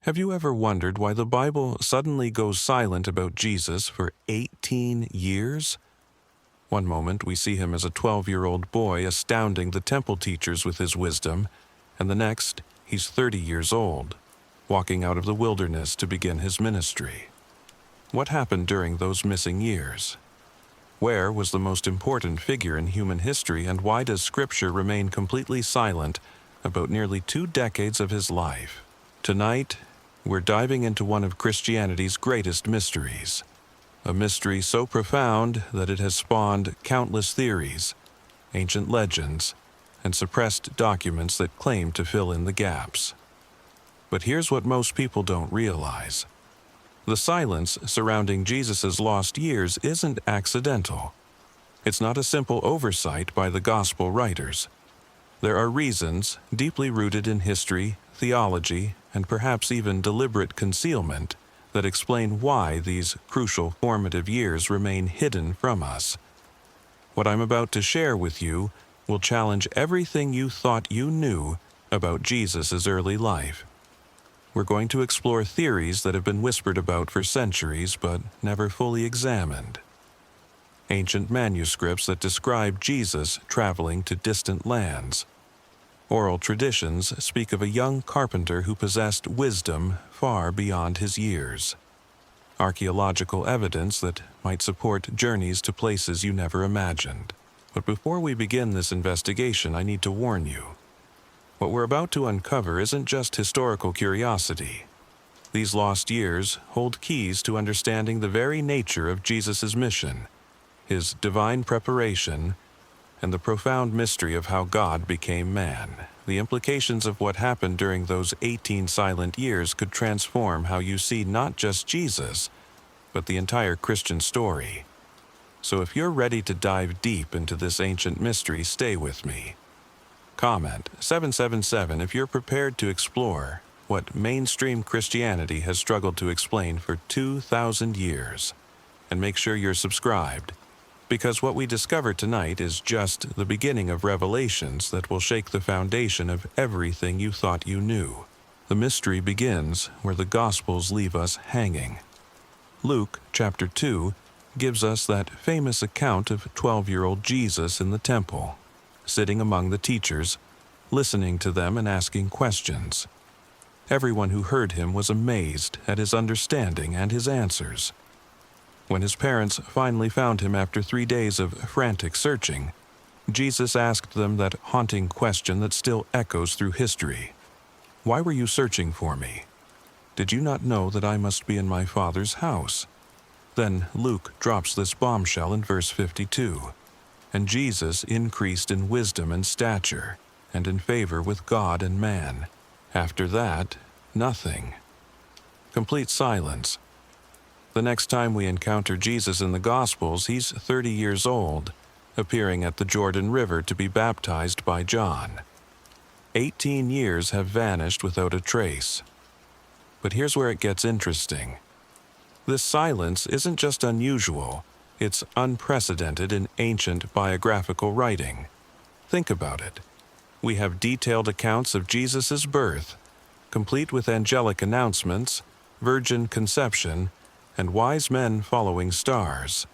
Have you ever wondered why the Bible suddenly goes silent about Jesus for 18 years? One moment we see him as a 12-year-old boy astounding the temple teachers with his wisdom, and the next he's 30 years old, walking out of the wilderness to begin his ministry. What happened during those missing years? Where was the most important figure in human history, and why does Scripture remain completely silent about nearly 2 decades of his life? Tonight, we're diving into one of Christianity's greatest mysteries, a mystery so profound that it has spawned countless theories, ancient legends, and suppressed documents that claim to fill in the gaps. But here's what most people don't realize. The silence surrounding Jesus' lost years isn't accidental. It's not a simple oversight by the gospel writers. There are reasons, deeply rooted in history, theology, and perhaps even deliberate concealment, that explain why these crucial formative years remain hidden from us. What I'm about to share with you will challenge everything you thought you knew about Jesus' early life. We're going to explore theories that have been whispered about for centuries but never fully examined. Ancient manuscripts that describe Jesus traveling to distant lands. Oral traditions speak of a young carpenter who possessed wisdom far beyond his years. Archaeological evidence that might support journeys to places you never imagined. But before we begin this investigation, I need to warn you. What we're about to uncover isn't just historical curiosity. These lost years hold keys to understanding the very nature of Jesus' mission, his divine preparation, and the profound mystery of how God became man. The implications of what happened during those 18 silent years could transform how you see not just Jesus, but the entire Christian story. So if you're ready to dive deep into this ancient mystery, stay with me. Comment 777 if you're prepared to explore what mainstream Christianity has struggled to explain for 2,000 years. And make sure you're subscribed, because what we discover tonight is just the beginning of revelations that will shake the foundation of everything you thought you knew. The mystery begins where the Gospels leave us hanging. Luke chapter 2 gives us that famous account of 12-year-old Jesus in the temple, sitting among the teachers, listening to them and asking questions. Everyone who heard him was amazed at his understanding and his answers. When his parents finally found him after 3 days of frantic searching, Jesus asked them that haunting question that still echoes through history. "Why were you searching for me? Did you not know that I must be in my Father's house?" Then Luke drops this bombshell in verse 52. "And Jesus increased in wisdom and stature, and in favor with God and man. After that, nothing." Complete silence. The next time we encounter Jesus in the Gospels, he's 30 years old, appearing at the Jordan River to be baptized by John. 18 years have vanished without a trace. But here's where it gets interesting. This silence isn't just unusual, it's unprecedented in ancient biographical writing. Think about it. We have detailed accounts of Jesus' birth, complete with angelic announcements, virgin conception, and wise men following stars.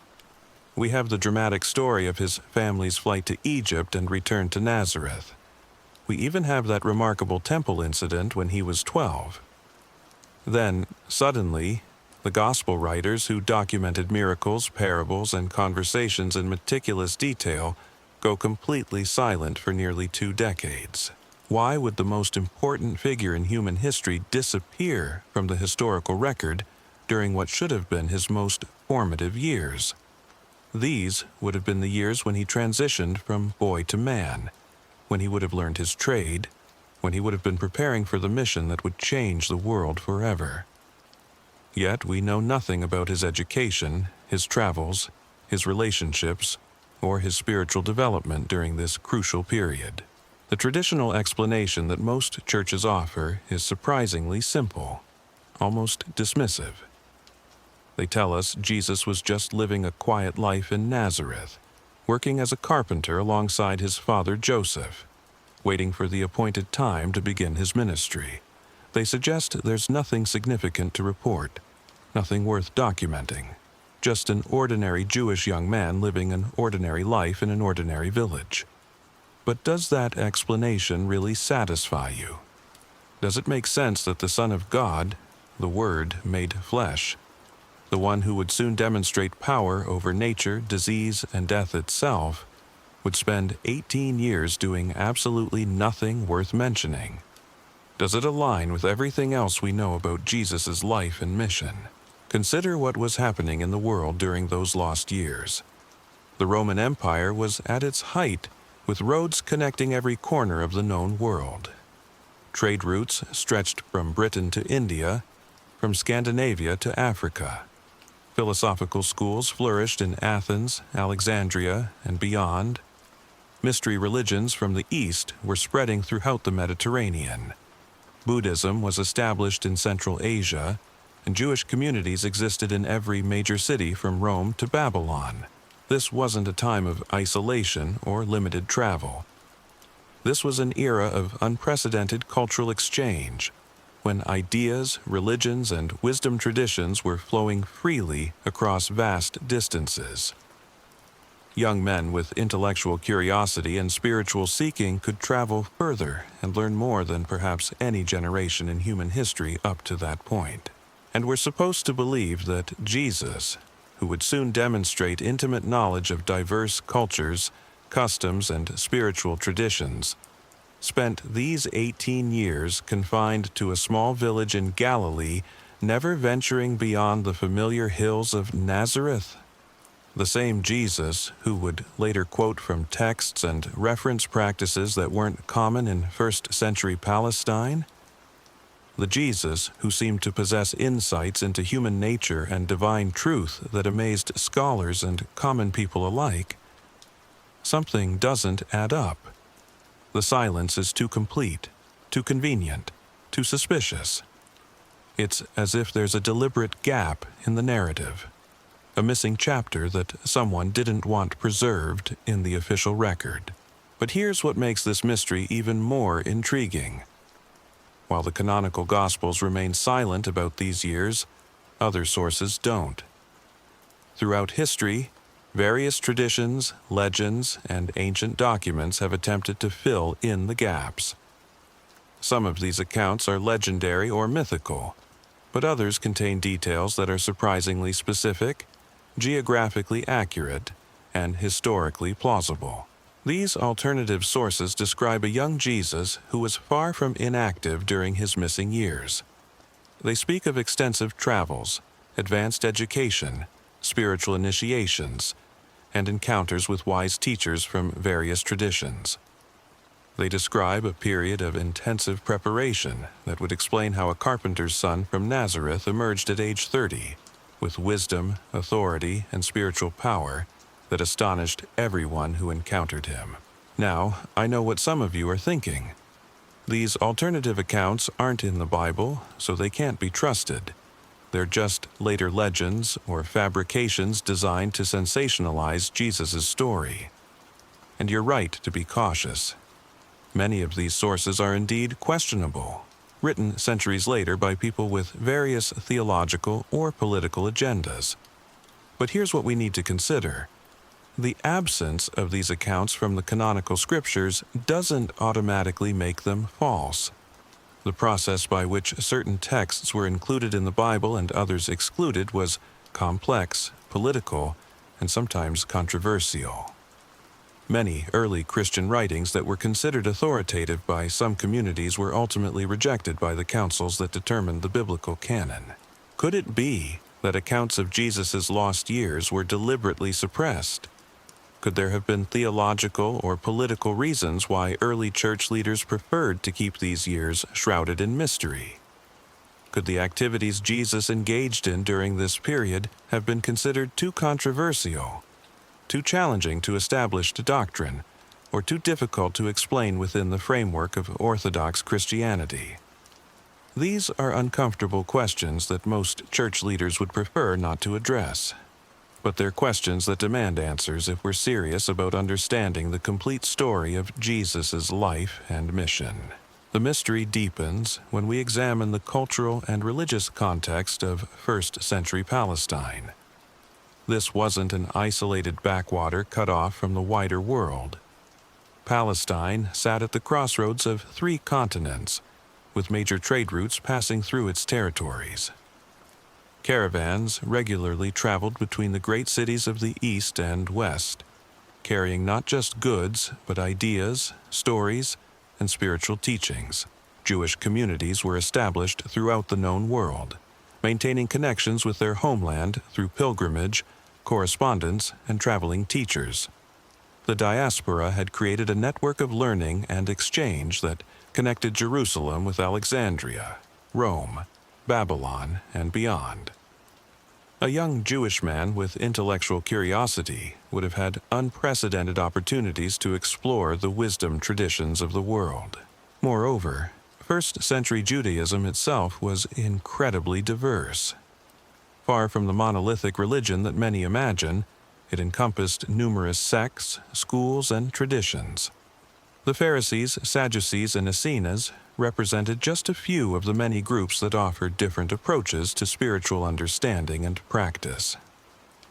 We have the dramatic story of his family's flight to Egypt and return to Nazareth. We even have that remarkable temple incident when he was 12. Then, suddenly, the gospel writers who documented miracles, parables, and conversations in meticulous detail go completely silent for nearly 2 decades. Why would the most important figure in human history disappear from the historical record during what should have been his most formative years? These would have been the years when he transitioned from boy to man, when he would have learned his trade, when he would have been preparing for the mission that would change the world forever. Yet we know nothing about his education, his travels, his relationships, or his spiritual development during this crucial period. The traditional explanation that most churches offer is surprisingly simple, almost dismissive. They tell us Jesus was just living a quiet life in Nazareth, working as a carpenter alongside his father Joseph, waiting for the appointed time to begin his ministry. They suggest there's nothing significant to report, nothing worth documenting, just an ordinary Jewish young man living an ordinary life in an ordinary village. But does that explanation really satisfy you? Does it make sense that the Son of God, the Word made flesh, the one who would soon demonstrate power over nature, disease, and death itself, would spend 18 years doing absolutely nothing worth mentioning? Does it align with everything else we know about Jesus' life and mission? Consider what was happening in the world during those lost years. The Roman Empire was at its height, with roads connecting every corner of the known world. Trade routes stretched from Britain to India, from Scandinavia to Africa. Philosophical schools flourished in Athens, Alexandria, and beyond. Mystery religions from the East were spreading throughout the Mediterranean. Buddhism was established in Central Asia, and Jewish communities existed in every major city from Rome to Babylon. This wasn't a time of isolation or limited travel. This was an era of unprecedented cultural exchange, when ideas, religions, and wisdom traditions were flowing freely across vast distances. Young men with intellectual curiosity and spiritual seeking could travel further and learn more than perhaps any generation in human history up to that point. And we're supposed to believe that Jesus, who would soon demonstrate intimate knowledge of diverse cultures, customs, and spiritual traditions, spent these 18 years confined to a small village in Galilee, never venturing beyond the familiar hills of Nazareth. The same Jesus who would later quote from texts and reference practices that weren't common in first-century Palestine. The Jesus who seemed to possess insights into human nature and divine truth that amazed scholars and common people alike. Something doesn't add up. The silence is too complete, too convenient, too suspicious. It's as if there's a deliberate gap in the narrative, a missing chapter that someone didn't want preserved in the official record. But here's what makes this mystery even more intriguing. While the canonical Gospels remain silent about these years, other sources don't. Throughout history, various traditions, legends, and ancient documents have attempted to fill in the gaps. Some of these accounts are legendary or mythical, but others contain details that are surprisingly specific, geographically accurate, and historically plausible. These alternative sources describe a young Jesus who was far from inactive during his missing years. They speak of extensive travels, advanced education, spiritual initiations, and encounters with wise teachers from various traditions. They describe a period of intensive preparation that would explain how a carpenter's son from Nazareth emerged at age 30, with wisdom, authority, and spiritual power that astonished everyone who encountered him. Now, I know what some of you are thinking. These alternative accounts aren't in the Bible, so they can't be trusted. They're just later legends or fabrications designed to sensationalize Jesus' story. And you're right to be cautious. Many of these sources are indeed questionable, written centuries later by people with various theological or political agendas. But here's what we need to consider. The absence of these accounts from the canonical scriptures doesn't automatically make them false. The process by which certain texts were included in the Bible and others excluded was complex, political, and sometimes controversial. Many early Christian writings that were considered authoritative by some communities were ultimately rejected by the councils that determined the biblical canon. Could it be that accounts of Jesus' lost years were deliberately suppressed? Could there have been theological or political reasons why early church leaders preferred to keep these years shrouded in mystery? Could the activities Jesus engaged in during this period have been considered too controversial, too challenging to established doctrine, or too difficult to explain within the framework of Orthodox Christianity? These are uncomfortable questions that most church leaders would prefer not to address. But they're questions that demand answers if we're serious about understanding the complete story of Jesus' life and mission. The mystery deepens when we examine the cultural and religious context of first-century Palestine. This wasn't an isolated backwater cut off from the wider world. Palestine sat at the crossroads of 3 continents, with major trade routes passing through its territories. Caravans regularly traveled between the great cities of the East and West, carrying not just goods, but ideas, stories, and spiritual teachings. Jewish communities were established throughout the known world, maintaining connections with their homeland through pilgrimage, correspondence, and traveling teachers. The diaspora had created a network of learning and exchange that connected Jerusalem with Alexandria, Rome, Babylon, and beyond. A young Jewish man with intellectual curiosity would have had unprecedented opportunities to explore the wisdom traditions of the world. Moreover, first-century Judaism itself was incredibly diverse. Far from the monolithic religion that many imagine, it encompassed numerous sects, schools, and traditions. The Pharisees, Sadducees, and Essenes represented just a few of the many groups that offered different approaches to spiritual understanding and practice.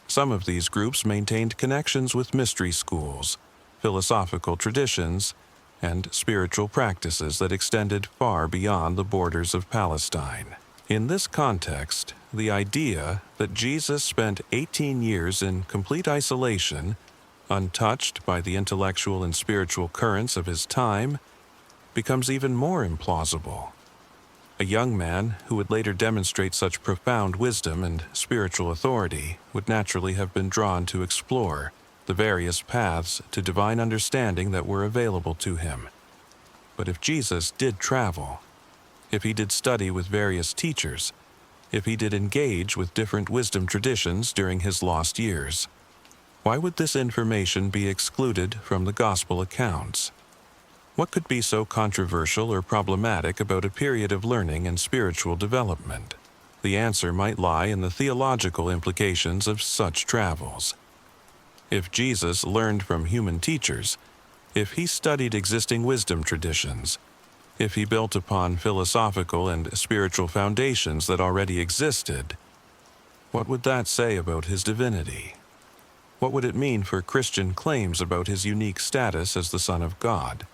Some of these groups maintained connections with mystery schools, philosophical traditions, and spiritual practices that extended far beyond the borders of Palestine. In this context, the idea that Jesus spent 18 years in complete isolation, untouched by the intellectual and spiritual currents of his time, becomes even more implausible. A young man who would later demonstrate such profound wisdom and spiritual authority would naturally have been drawn to explore the various paths to divine understanding that were available to him. But if Jesus did travel, if he did study with various teachers, if he did engage with different wisdom traditions during his lost years, why would this information be excluded from the gospel accounts? What could be so controversial or problematic about a period of learning and spiritual development? The answer might lie in the theological implications of such travels. If Jesus learned from human teachers, if he studied existing wisdom traditions, if he built upon philosophical and spiritual foundations that already existed, what would that say about his divinity? What would it mean for Christian claims about his unique status as the Son of God?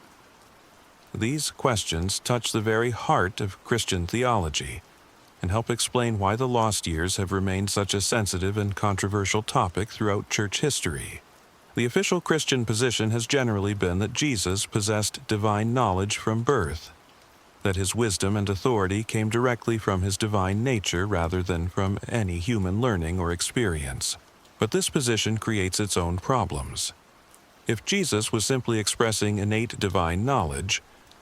These questions touch the very heart of Christian theology and help explain why the lost years have remained such a sensitive and controversial topic throughout church history. The official Christian position has generally been that Jesus possessed divine knowledge from birth, that his wisdom and authority came directly from his divine nature rather than from any human learning or experience. But this position creates its own problems. If Jesus was simply expressing innate divine knowledge,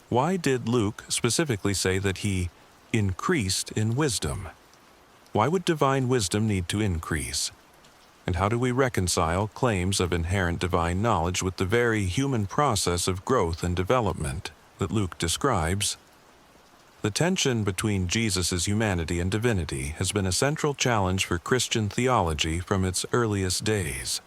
why did Luke specifically say that he increased in wisdom? Why would divine wisdom need to increase? And how do we reconcile claims of inherent divine knowledge with the very human process of growth and development that Luke describes? The tension between Jesus' humanity and divinity has been a central challenge for Christian theology from its earliest days.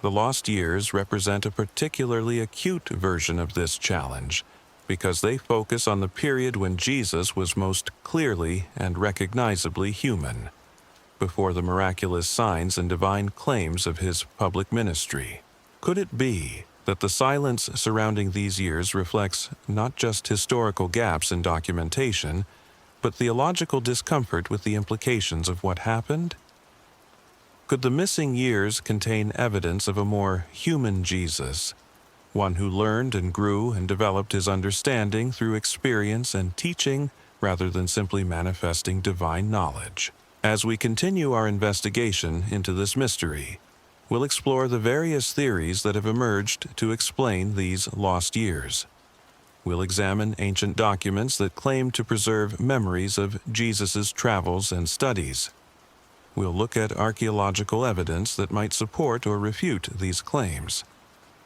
The lost years represent a particularly acute version of this challenge, because they focus on the period when Jesus was most clearly and recognizably human, before the miraculous signs and divine claims of his public ministry. Could it be that the silence surrounding these years reflects not just historical gaps in documentation, but theological discomfort with the implications of what happened? Could the missing years contain evidence of a more human Jesus, one who learned and grew and developed his understanding through experience and teaching rather than simply manifesting divine knowledge? As we continue our investigation into this mystery, we'll explore the various theories that have emerged to explain these lost years. We'll examine ancient documents that claim to preserve memories of Jesus' travels and studies. We'll look at archaeological evidence that might support or refute these claims.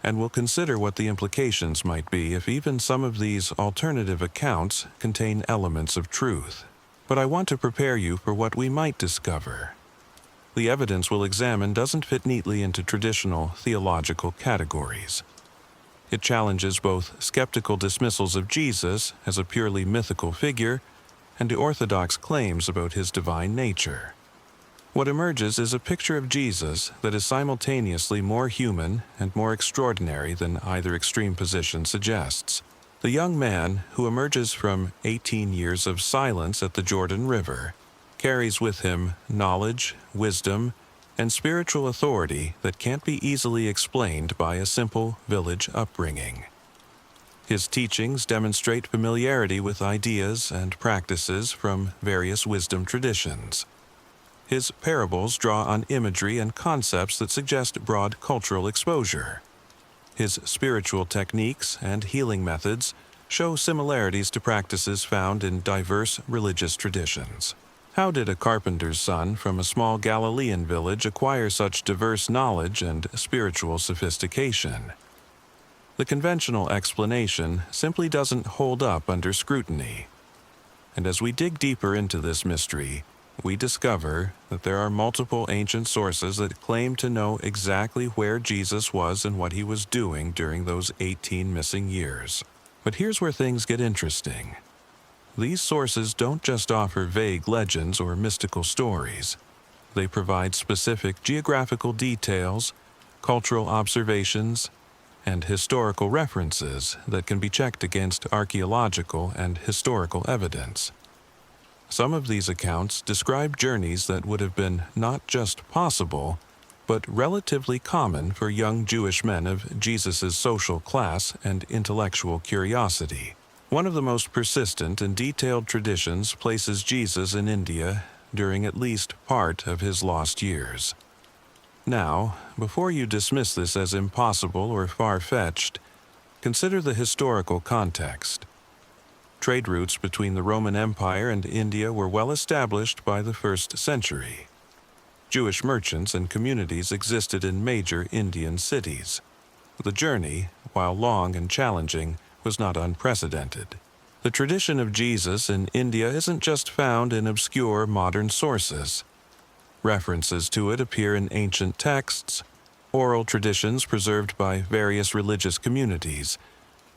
And we'll consider what the implications might be if even some of these alternative accounts contain elements of truth. But I want to prepare you for what we might discover. The evidence we'll examine doesn't fit neatly into traditional theological categories. It challenges both skeptical dismissals of Jesus as a purely mythical figure and the orthodox claims about his divine nature. What emerges is a picture of Jesus that is simultaneously more human and more extraordinary than either extreme position suggests. The young man who emerges from 18 years of silence at the Jordan River carries with him knowledge, wisdom, and spiritual authority that can't be easily explained by a simple village upbringing. His teachings demonstrate familiarity with ideas and practices from various wisdom traditions. His parables draw on imagery and concepts that suggest broad cultural exposure. His spiritual techniques and healing methods show similarities to practices found in diverse religious traditions. How did a carpenter's son from a small Galilean village acquire such diverse knowledge and spiritual sophistication? The conventional explanation simply doesn't hold up under scrutiny. And as we dig deeper into this mystery, we discover that there are multiple ancient sources that claim to know exactly where Jesus was and what he was doing during those 18 missing years. But here's where things get interesting. These sources don't just offer vague legends or mystical stories. They provide specific geographical details, cultural observations, and historical references that can be checked against archaeological and historical evidence. Some of these accounts describe journeys that would have been not just possible, but relatively common for young Jewish men of Jesus' social class and intellectual curiosity. One of the most persistent and detailed traditions places Jesus in India during at least part of his lost years. Now, before you dismiss this as impossible or far-fetched, consider the historical context. Trade routes between the Roman Empire and India were well established by the 1st century. Jewish merchants and communities existed in major Indian cities. The journey, while long and challenging, was not unprecedented. The tradition of Jesus in India isn't just found in obscure modern sources. References to it appear in ancient texts, oral traditions preserved by various religious communities,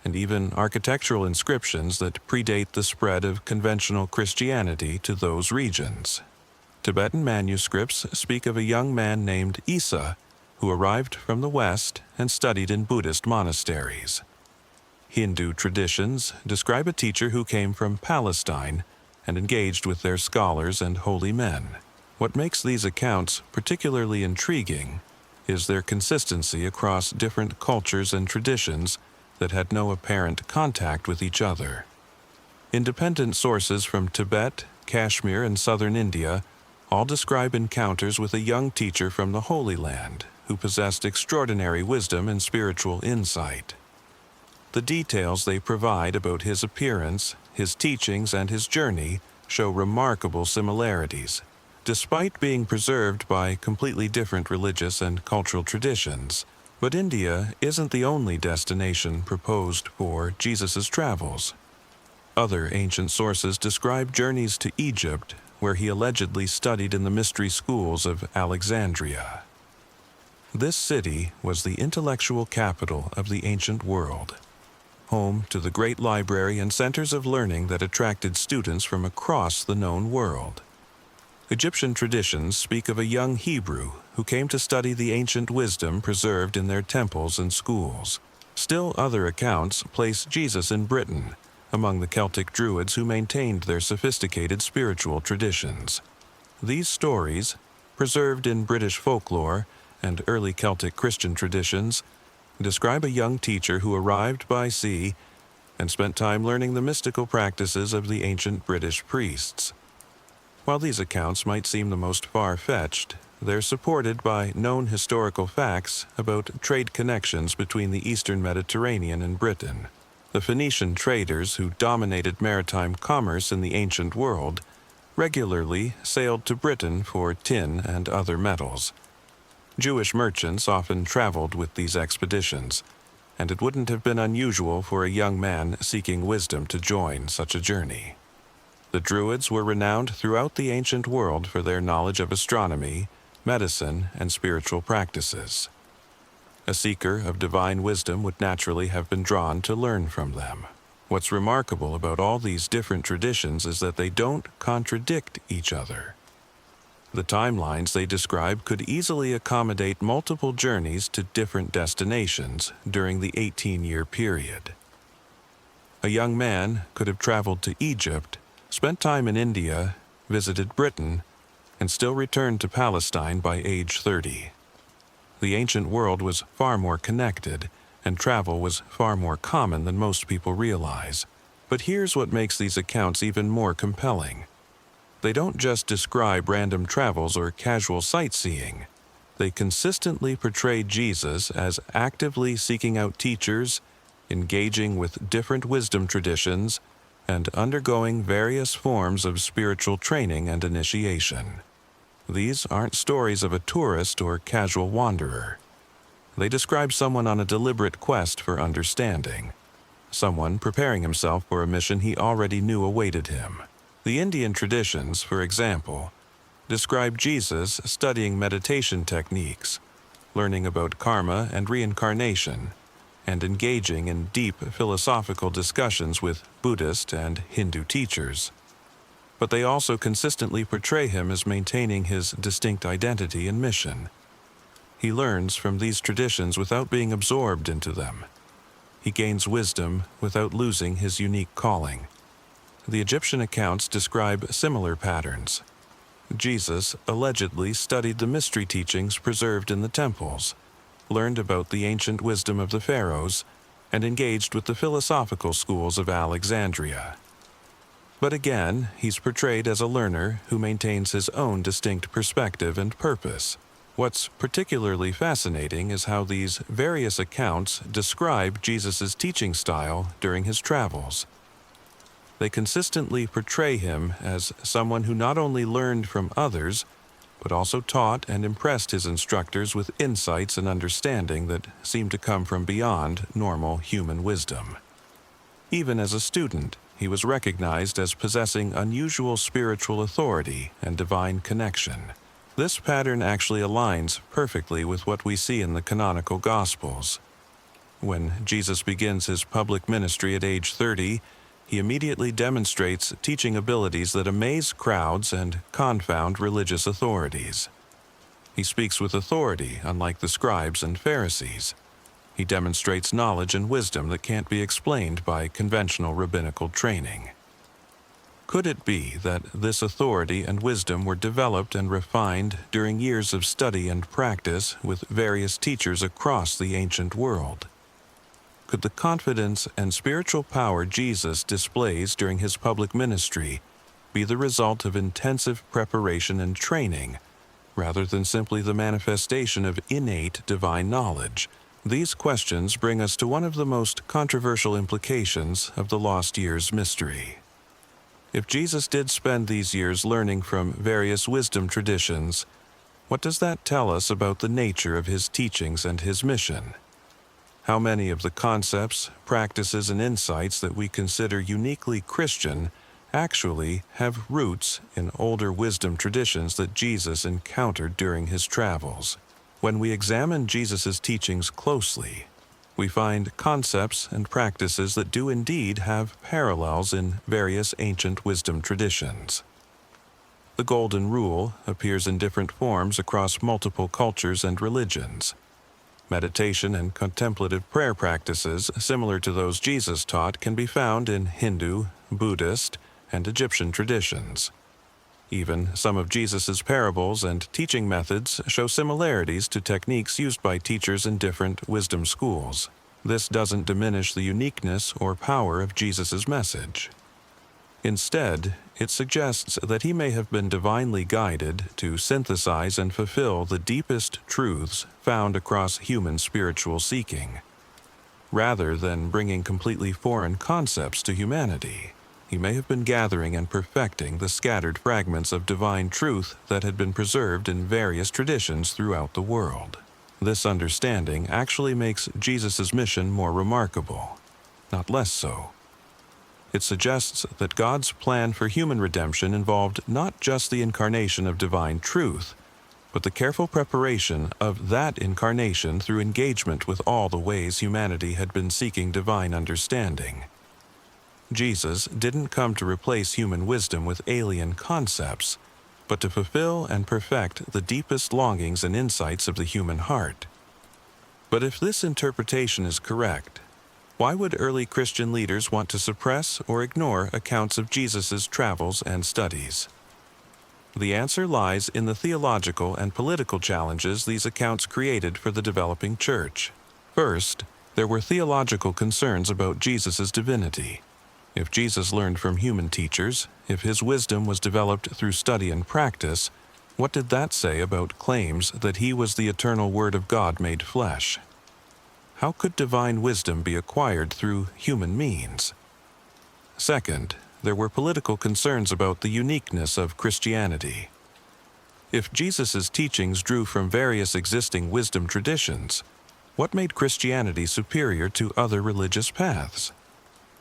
and even architectural inscriptions that predate the spread of conventional Christianity to those regions. Tibetan manuscripts speak of a young man named Isa, who arrived from the West and studied in Buddhist monasteries. Hindu traditions describe a teacher who came from Palestine and engaged with their scholars and holy men. What makes these accounts particularly intriguing is their consistency across different cultures and traditions that had no apparent contact with each other. Independent sources from Tibet, Kashmir, and southern India all describe encounters with a young teacher from the Holy Land who possessed extraordinary wisdom and spiritual insight. The details they provide about his appearance, his teachings, and his journey show remarkable similarities, despite being preserved by completely different religious and cultural traditions. But India isn't the only destination proposed for Jesus' travels. Other ancient sources describe journeys to Egypt, where he allegedly studied in the mystery schools of Alexandria. This city was the intellectual capital of the ancient world, home to the great library and centers of learning that attracted students from across the known world. Egyptian traditions speak of a young Hebrew who came to study the ancient wisdom preserved in their temples and schools. Still other accounts place Jesus in Britain, among the Celtic Druids who maintained their sophisticated spiritual traditions. These stories, preserved in British folklore and early Celtic Christian traditions, describe a young teacher who arrived by sea and spent time learning the mystical practices of the ancient British priests. While these accounts might seem the most far-fetched, they're supported by known historical facts about trade connections between the Eastern Mediterranean and Britain. The Phoenician traders who dominated maritime commerce in the ancient world regularly sailed to Britain for tin and other metals. Jewish merchants often traveled with these expeditions, and it wouldn't have been unusual for a young man seeking wisdom to join such a journey. The Druids were renowned throughout the ancient world for their knowledge of astronomy, medicine, and spiritual practices. A seeker of divine wisdom would naturally have been drawn to learn from them. What's remarkable about all these different traditions is that they don't contradict each other. The timelines they describe could easily accommodate multiple journeys to different destinations during the 18-year period. A young man could have traveled to Egypt, spent time in India, visited Britain, and still returned to Palestine by age 30. The ancient world was far more connected, and travel was far more common than most people realize. But here's what makes these accounts even more compelling. They don't just describe random travels or casual sightseeing. They consistently portray Jesus as actively seeking out teachers, engaging with different wisdom traditions, and undergoing various forms of spiritual training and initiation. These aren't stories of a tourist or casual wanderer. They describe someone on a deliberate quest for understanding, someone preparing himself for a mission he already knew awaited him. The Indian traditions, for example, describe Jesus studying meditation techniques, learning about karma and reincarnation, and engaging in deep philosophical discussions with Buddhist and Hindu teachers. But they also consistently portray him as maintaining his distinct identity and mission. He learns from these traditions without being absorbed into them. He gains wisdom without losing his unique calling. The Egyptian accounts describe similar patterns. Jesus allegedly studied the mystery teachings preserved in the temples, learned about the ancient wisdom of the pharaohs, and engaged with the philosophical schools of Alexandria. But again, he's portrayed as a learner who maintains his own distinct perspective and purpose. What's particularly fascinating is how these various accounts describe Jesus' teaching style during his travels. They consistently portray him as someone who not only learned from others, but also taught and impressed his instructors with insights and understanding that seemed to come from beyond normal human wisdom. Even as a student, he was recognized as possessing unusual spiritual authority and divine connection. This pattern actually aligns perfectly with what we see in the canonical Gospels. When Jesus begins his public ministry at age 30, he immediately demonstrates teaching abilities that amaze crowds and confound religious authorities. He speaks with authority, unlike the scribes and Pharisees. He demonstrates knowledge and wisdom that can't be explained by conventional rabbinical training. Could it be that this authority and wisdom were developed and refined during years of study and practice with various teachers across the ancient world? Could the confidence and spiritual power Jesus displays during his public ministry be the result of intensive preparation and training, rather than simply the manifestation of innate divine knowledge? These questions bring us to one of the most controversial implications of the lost years mystery. If Jesus did spend these years learning from various wisdom traditions, what does that tell us about the nature of his teachings and his mission? How many of the concepts, practices, and insights that we consider uniquely Christian actually have roots in older wisdom traditions that Jesus encountered during his travels? When we examine Jesus' teachings closely, we find concepts and practices that do indeed have parallels in various ancient wisdom traditions. The Golden Rule appears in different forms across multiple cultures and religions. Meditation and contemplative prayer practices similar to those Jesus taught can be found in Hindu, Buddhist, and Egyptian traditions. Even some of Jesus' parables and teaching methods show similarities to techniques used by teachers in different wisdom schools. This doesn't diminish the uniqueness or power of Jesus' message. Instead, it suggests that he may have been divinely guided to synthesize and fulfill the deepest truths found across human spiritual seeking. Rather than bringing completely foreign concepts to humanity, he may have been gathering and perfecting the scattered fragments of divine truth that had been preserved in various traditions throughout the world. This understanding actually makes Jesus' mission more remarkable, not less so. It suggests that God's plan for human redemption involved not just the incarnation of divine truth, but the careful preparation of that incarnation through engagement with all the ways humanity had been seeking divine understanding. Jesus didn't come to replace human wisdom with alien concepts, but to fulfill and perfect the deepest longings and insights of the human heart. But if this interpretation is correct, why would early Christian leaders want to suppress or ignore accounts of Jesus' travels and studies? The answer lies in the theological and political challenges these accounts created for the developing church. First, there were theological concerns about Jesus' divinity. If Jesus learned from human teachers, if his wisdom was developed through study and practice, what did that say about claims that he was the eternal Word of God made flesh? How could divine wisdom be acquired through human means? Second, there were political concerns about the uniqueness of Christianity. If Jesus' teachings drew from various existing wisdom traditions, what made Christianity superior to other religious paths?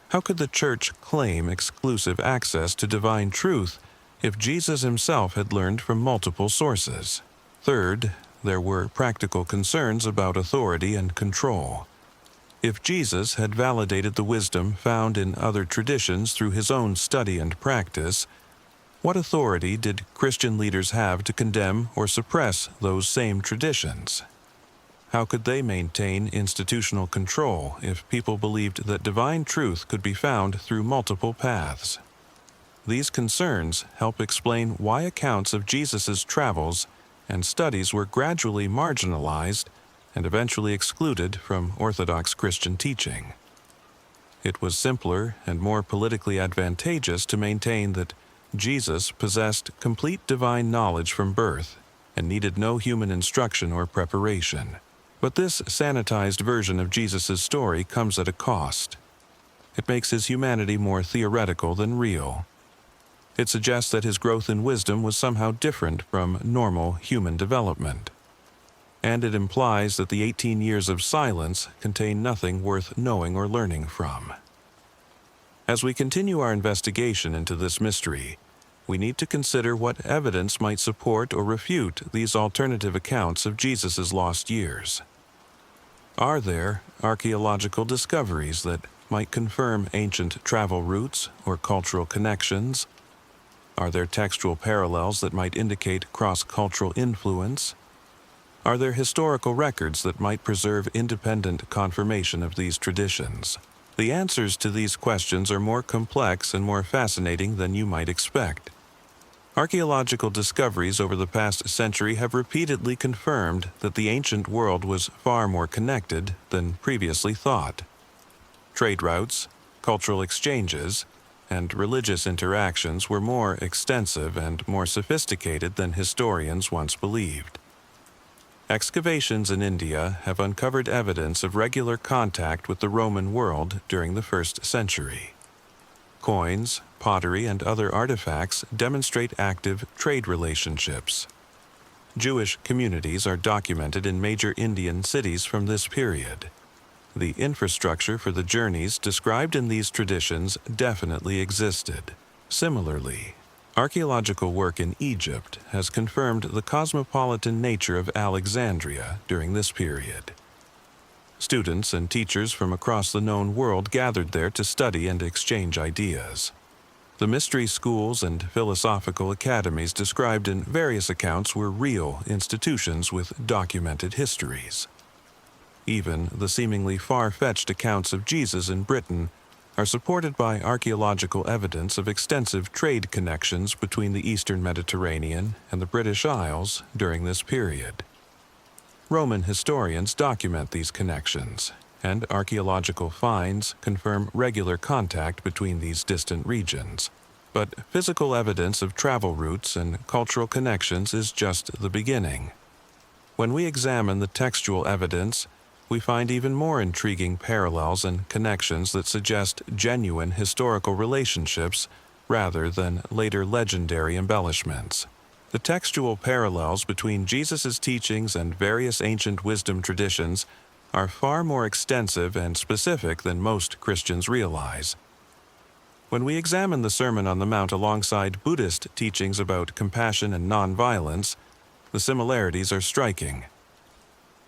How could the church claim exclusive access to divine truth if Jesus himself had learned from multiple sources? Third, there were practical concerns about authority and control. If Jesus had validated the wisdom found in other traditions through his own study and practice, what authority did Christian leaders have to condemn or suppress those same traditions? How could they maintain institutional control if people believed that divine truth could be found through multiple paths? These concerns help explain why accounts of Jesus' travels and studies were gradually marginalized and eventually excluded from Orthodox Christian teaching. It was simpler and more politically advantageous to maintain that Jesus possessed complete divine knowledge from birth and needed no human instruction or preparation. But this sanitized version of Jesus' story comes at a cost. It makes his humanity more theoretical than real. It suggests that his growth in wisdom was somehow different from normal human development. And it implies that the 18 years of silence contain nothing worth knowing or learning from. As we continue our investigation into this mystery, we need to consider what evidence might support or refute these alternative accounts of Jesus' lost years. Are there archaeological discoveries that might confirm ancient travel routes or cultural connections? Are there textual parallels that might indicate cross-cultural influence? Are there historical records that might preserve independent confirmation of these traditions? The answers to these questions are more complex and more fascinating than you might expect. Archaeological discoveries over the past century have repeatedly confirmed that the ancient world was far more connected than previously thought. Trade routes, cultural exchanges, and religious interactions were more extensive and more sophisticated than historians once believed. Excavations in India have uncovered evidence of regular contact with the Roman world during the 1st century. Coins, pottery, and other artifacts demonstrate active trade relationships. Jewish communities are documented in major Indian cities from this period. The infrastructure for the journeys described in these traditions definitely existed. Similarly, archaeological work in Egypt has confirmed the cosmopolitan nature of Alexandria during this period. Students and teachers from across the known world gathered there to study and exchange ideas. The mystery schools and philosophical academies described in various accounts were real institutions with documented histories. Even the seemingly far-fetched accounts of Jesus in Britain are supported by archaeological evidence of extensive trade connections between the Eastern Mediterranean and the British Isles during this period. Roman historians document these connections, and archaeological finds confirm regular contact between these distant regions. But physical evidence of travel routes and cultural connections is just the beginning. When we examine the textual evidence, we find even more intriguing parallels and connections that suggest genuine historical relationships rather than later legendary embellishments. The textual parallels between Jesus' teachings and various ancient wisdom traditions are far more extensive and specific than most Christians realize. When we examine the Sermon on the Mount alongside Buddhist teachings about compassion and nonviolence, The similarities are striking.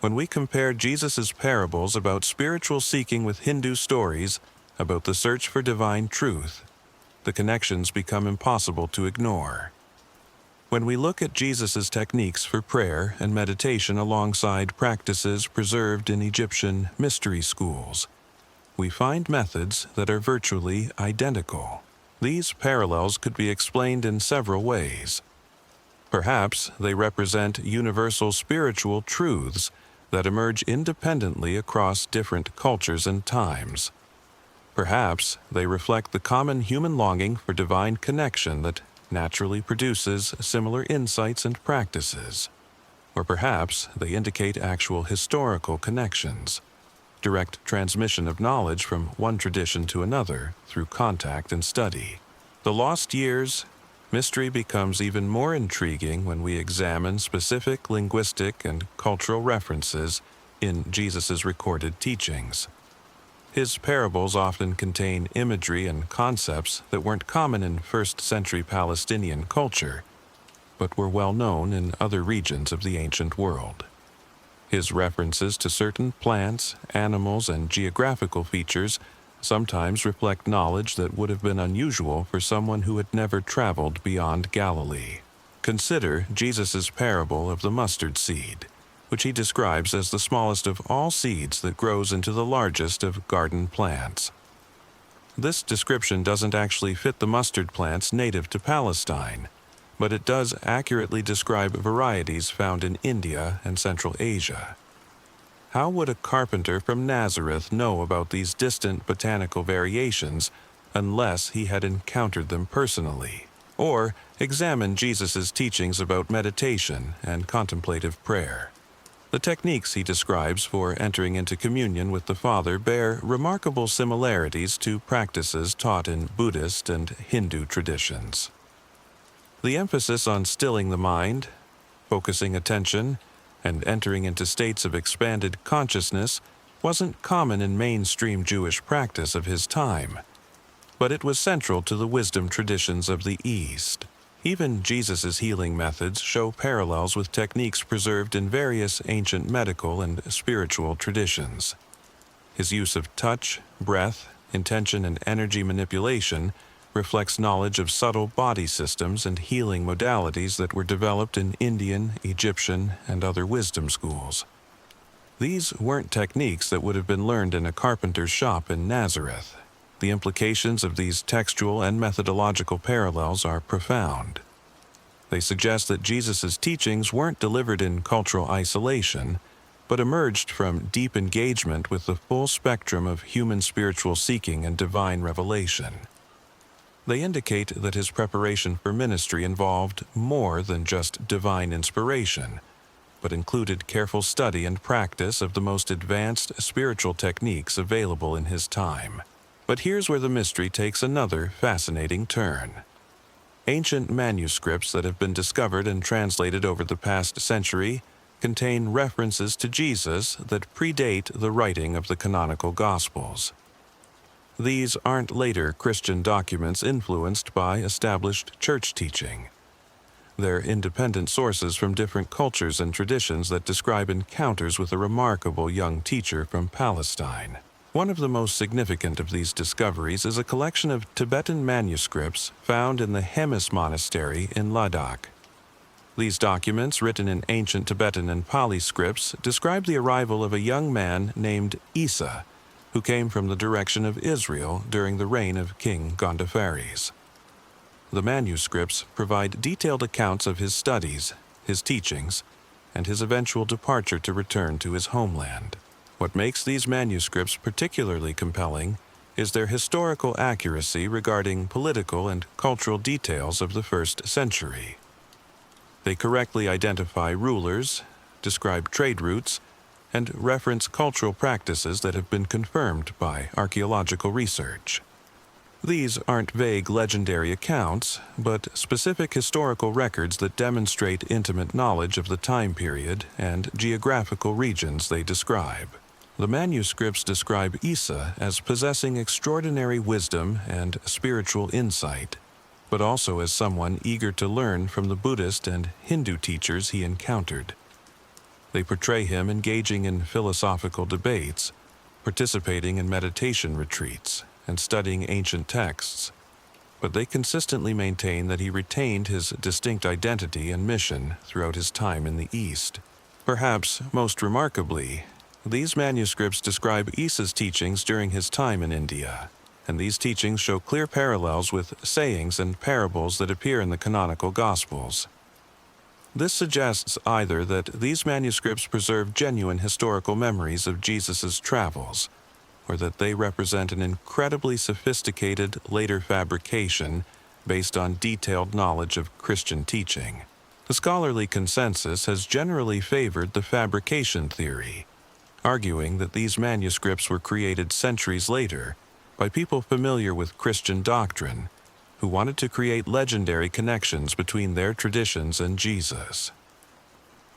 When we compare Jesus' parables about spiritual seeking with Hindu stories about the search for divine truth, the connections become impossible to ignore. When we look at Jesus' techniques for prayer and meditation alongside practices preserved in Egyptian mystery schools, we find methods that are virtually identical. These parallels could be explained in several ways. Perhaps they represent universal spiritual truths that emerge independently across different cultures and times. Perhaps they reflect the common human longing for divine connection that naturally produces similar insights and practices. Or perhaps they indicate actual historical connections, direct transmission of knowledge from one tradition to another through contact and study. The lost years mystery becomes even more intriguing when we examine specific linguistic and cultural references in Jesus' recorded teachings. His parables often contain imagery and concepts that weren't common in first-century Palestinian culture, but were well known in other regions of the ancient world. His references to certain plants, animals, and geographical features sometimes reflect knowledge that would have been unusual for someone who had never traveled beyond Galilee. Consider Jesus' parable of the mustard seed, which he describes as the smallest of all seeds that grows into the largest of garden plants. This description doesn't actually fit the mustard plants native to Palestine, but it does accurately describe varieties found in India and Central Asia. How would a carpenter from Nazareth know about these distant botanical variations unless he had encountered them personally, or examined Jesus' teachings about meditation and contemplative prayer? The techniques he describes for entering into communion with the Father bear remarkable similarities to practices taught in Buddhist and Hindu traditions. The emphasis on stilling the mind, focusing attention, and entering into states of expanded consciousness wasn't common in mainstream Jewish practice of his time, but it was central to the wisdom traditions of the East. Even Jesus' healing methods show parallels with techniques preserved in various ancient medical and spiritual traditions. His use of touch, breath, intention, and energy manipulation reflects knowledge of subtle body systems and healing modalities that were developed in Indian, Egyptian, and other wisdom schools. These weren't techniques that would have been learned in a carpenter's shop in Nazareth. The implications of these textual and methodological parallels are profound. They suggest that Jesus' teachings weren't delivered in cultural isolation, but emerged from deep engagement with the full spectrum of human spiritual seeking and divine revelation. They indicate that his preparation for ministry involved more than just divine inspiration, but included careful study and practice of the most advanced spiritual techniques available in his time. But here's where the mystery takes another fascinating turn. Ancient manuscripts that have been discovered and translated over the past century contain references to Jesus that predate the writing of the canonical Gospels. These aren't later Christian documents influenced by established church teaching. They're independent sources from different cultures and traditions that describe encounters with a remarkable young teacher from Palestine. One of the most significant of these discoveries is a collection of Tibetan manuscripts found in the Hemis Monastery in Ladakh. These documents, written in ancient Tibetan and Pali scripts, describe the arrival of a young man named Isa, who came from the direction of Israel during the reign of King Gondophares. The manuscripts provide detailed accounts of his studies, his teachings, and his eventual departure to return to his homeland. What makes these manuscripts particularly compelling is their historical accuracy regarding political and cultural details of the first century. They correctly identify rulers, describe trade routes, and reference cultural practices that have been confirmed by archaeological research. These aren't vague legendary accounts, but specific historical records that demonstrate intimate knowledge of the time period and geographical regions they describe. The manuscripts describe Isa as possessing extraordinary wisdom and spiritual insight. but also as someone eager to learn from the Buddhist and Hindu teachers he encountered. They portray him engaging in philosophical debates, participating in meditation retreats, and studying ancient texts, but they consistently maintain that he retained his distinct identity and mission throughout his time in the East. Perhaps most remarkably, these manuscripts describe Isa's teachings during his time in India, and these teachings show clear parallels with sayings and parables that appear in the canonical Gospels. This suggests either that these manuscripts preserve genuine historical memories of Jesus' travels, or that they represent an incredibly sophisticated later fabrication based on detailed knowledge of Christian teaching. The scholarly consensus has generally favored the fabrication theory, arguing that these manuscripts were created centuries later by people familiar with Christian doctrine who wanted to create legendary connections between their traditions and Jesus.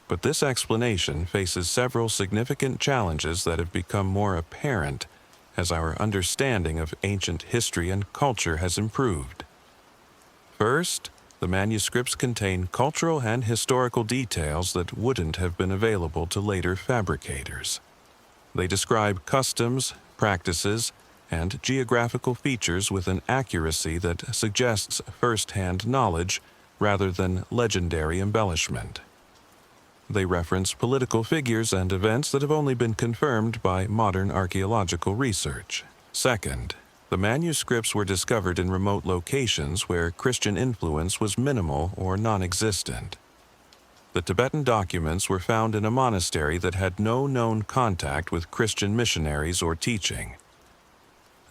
But this explanation faces several significant challenges that have become more apparent as our understanding of ancient history and culture has improved. First, the manuscripts contain cultural and historical details that wouldn't have been available to later fabricators. They describe customs, practices, and geographical features with an accuracy that suggests first-hand knowledge rather than legendary embellishment. They reference political figures and events that have only been confirmed by modern archaeological research. Second, the manuscripts were discovered in remote locations where Christian influence was minimal or non-existent. The Tibetan documents were found in a monastery that had no known contact with Christian missionaries or teaching.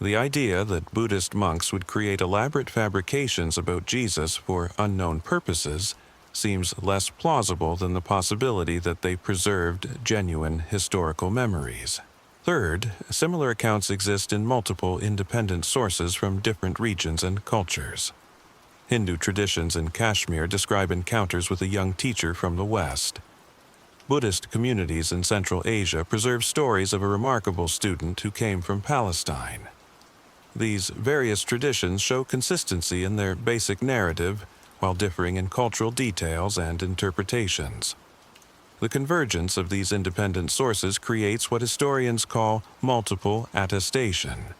The idea that Buddhist monks would create elaborate fabrications about Jesus for unknown purposes seems less plausible than the possibility that they preserved genuine historical memories. Third, similar accounts exist in multiple independent sources from different regions and cultures. Hindu traditions in Kashmir describe encounters with a young teacher from the West. Buddhist communities in Central Asia preserve stories of a remarkable student who came from Palestine. These various traditions show consistency in their basic narrative while differing in cultural details and interpretations. The convergence of these independent sources creates what historians call multiple attestation,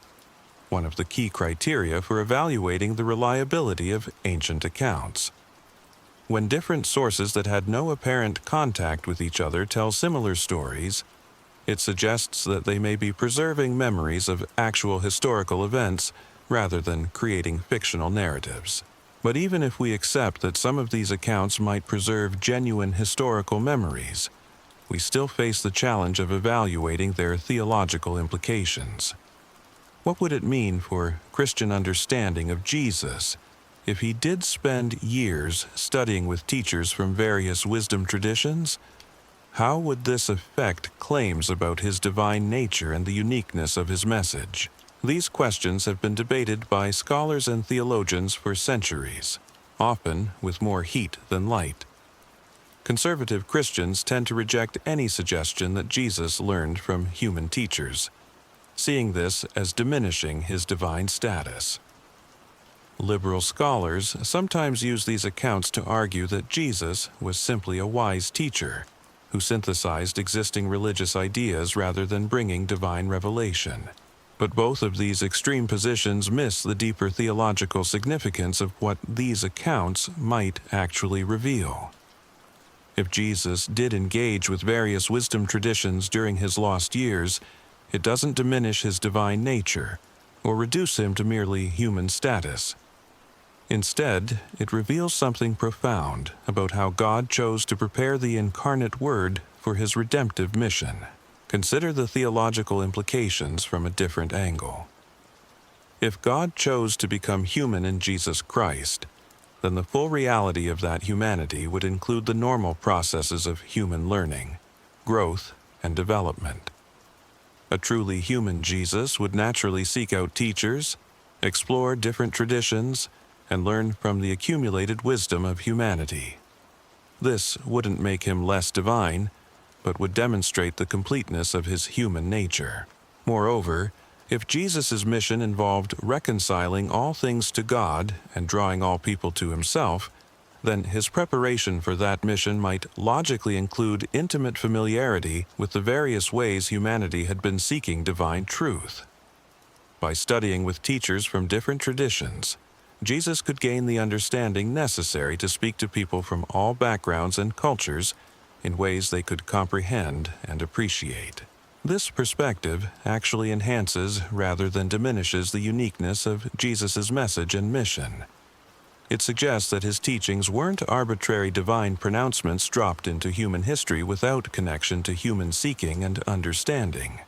one of the key criteria for evaluating the reliability of ancient accounts. When different sources that had no apparent contact with each other tell similar stories, it suggests that they may be preserving memories of actual historical events rather than creating fictional narratives. But even if we accept that some of these accounts might preserve genuine historical memories, we still face the challenge of evaluating their theological implications. What would it mean for Christian understanding of Jesus if he did spend years studying with teachers from various wisdom traditions? How would this affect claims about his divine nature and the uniqueness of his message? These questions have been debated by scholars and theologians for centuries, often with more heat than light. Conservative Christians tend to reject any suggestion that Jesus learned from human teachers, seeing this as diminishing his divine status. Liberal scholars sometimes use these accounts to argue that Jesus was simply a wise teacher who synthesized existing religious ideas rather than bringing divine revelation. But both of these extreme positions miss the deeper theological significance of what these accounts might actually reveal. If Jesus did engage with various wisdom traditions during his lost years, it doesn't diminish his divine nature or reduce him to merely human status. Instead, it reveals something profound about how God chose to prepare the incarnate Word for his redemptive mission. Consider the theological implications from a different angle. If God chose to become human in Jesus Christ, then the full reality of that humanity would include the normal processes of human learning, growth, and development. A truly human Jesus would naturally seek out teachers, explore different traditions, and learn from the accumulated wisdom of humanity. This wouldn't make him less divine, but would demonstrate the completeness of his human nature. Moreover, If Jesus' mission involved reconciling all things to God and drawing all people to himself, then his preparation for that mission might logically include intimate familiarity with the various ways humanity had been seeking divine truth. By studying with teachers from different traditions, Jesus could gain the understanding necessary to speak to people from all backgrounds and cultures in ways they could comprehend and appreciate. This perspective actually enhances rather than diminishes the uniqueness of Jesus' message and mission. It suggests that his teachings weren't arbitrary divine pronouncements dropped into human history without connection to human seeking and understanding.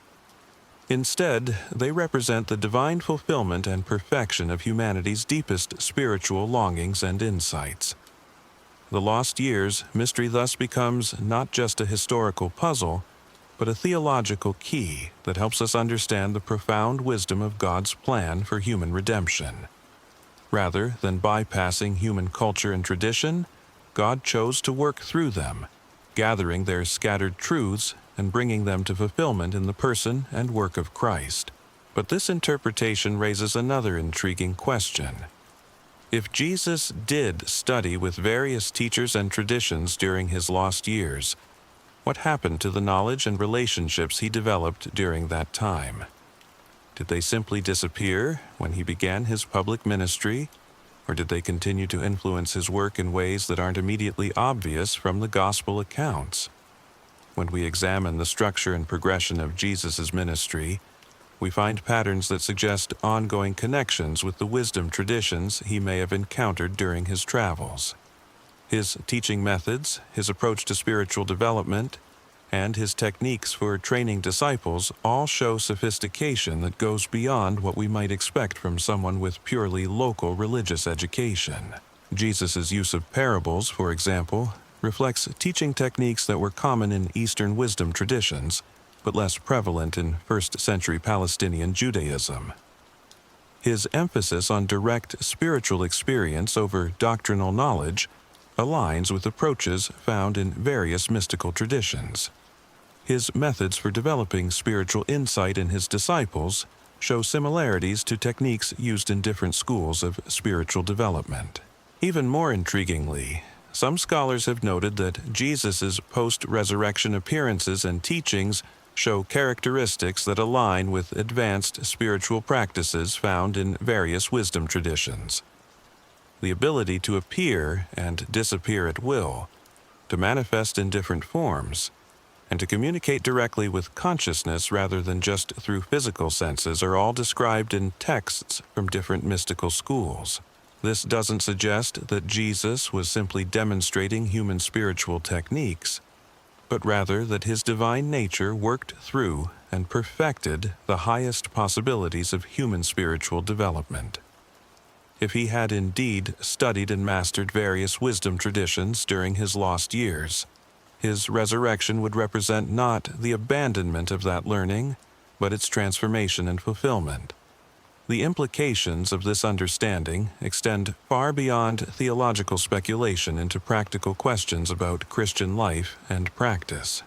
Instead, they represent the divine fulfillment and perfection of humanity's deepest spiritual longings and insights. The lost years mystery thus becomes not just a historical puzzle, but a theological key that helps us understand the profound wisdom of God's plan for human redemption. Rather than bypassing human culture and tradition, God chose to work through them, gathering their scattered truths and bringing them to fulfillment in the person and work of Christ. But this interpretation raises another intriguing question. If Jesus did study with various teachers and traditions during his lost years, what happened to the knowledge and relationships he developed during that time? Did they simply disappear when he began his public ministry, or did they continue to influence his work in ways that aren't immediately obvious from the gospel accounts? When we examine the structure and progression of Jesus' ministry, we find patterns that suggest ongoing connections with the wisdom traditions he may have encountered during his travels. His teaching methods, his approach to spiritual development, and his techniques for training disciples all show sophistication that goes beyond what we might expect from someone with purely local religious education. Jesus' use of parables, for example, reflects teaching techniques that were common in Eastern wisdom traditions, but less prevalent in first-century Palestinian Judaism. His emphasis on direct spiritual experience over doctrinal knowledge aligns with approaches found in various mystical traditions. His methods for developing spiritual insight in his disciples show similarities to techniques used in different schools of spiritual development. Even more intriguingly, some scholars have noted that Jesus' post-resurrection appearances and teachings show characteristics that align with advanced spiritual practices found in various wisdom traditions. The ability to appear and disappear at will, to manifest in different forms, and to communicate directly with consciousness rather than just through physical senses are all described in texts from different mystical schools. This doesn't suggest that Jesus was simply demonstrating human spiritual techniques, but rather that his divine nature worked through and perfected the highest possibilities of human spiritual development. If he had indeed studied and mastered various wisdom traditions during his lost years, his resurrection would represent not the abandonment of that learning, but its transformation and fulfillment. The implications of this understanding extend far beyond theological speculation into practical questions about Christian life and practice.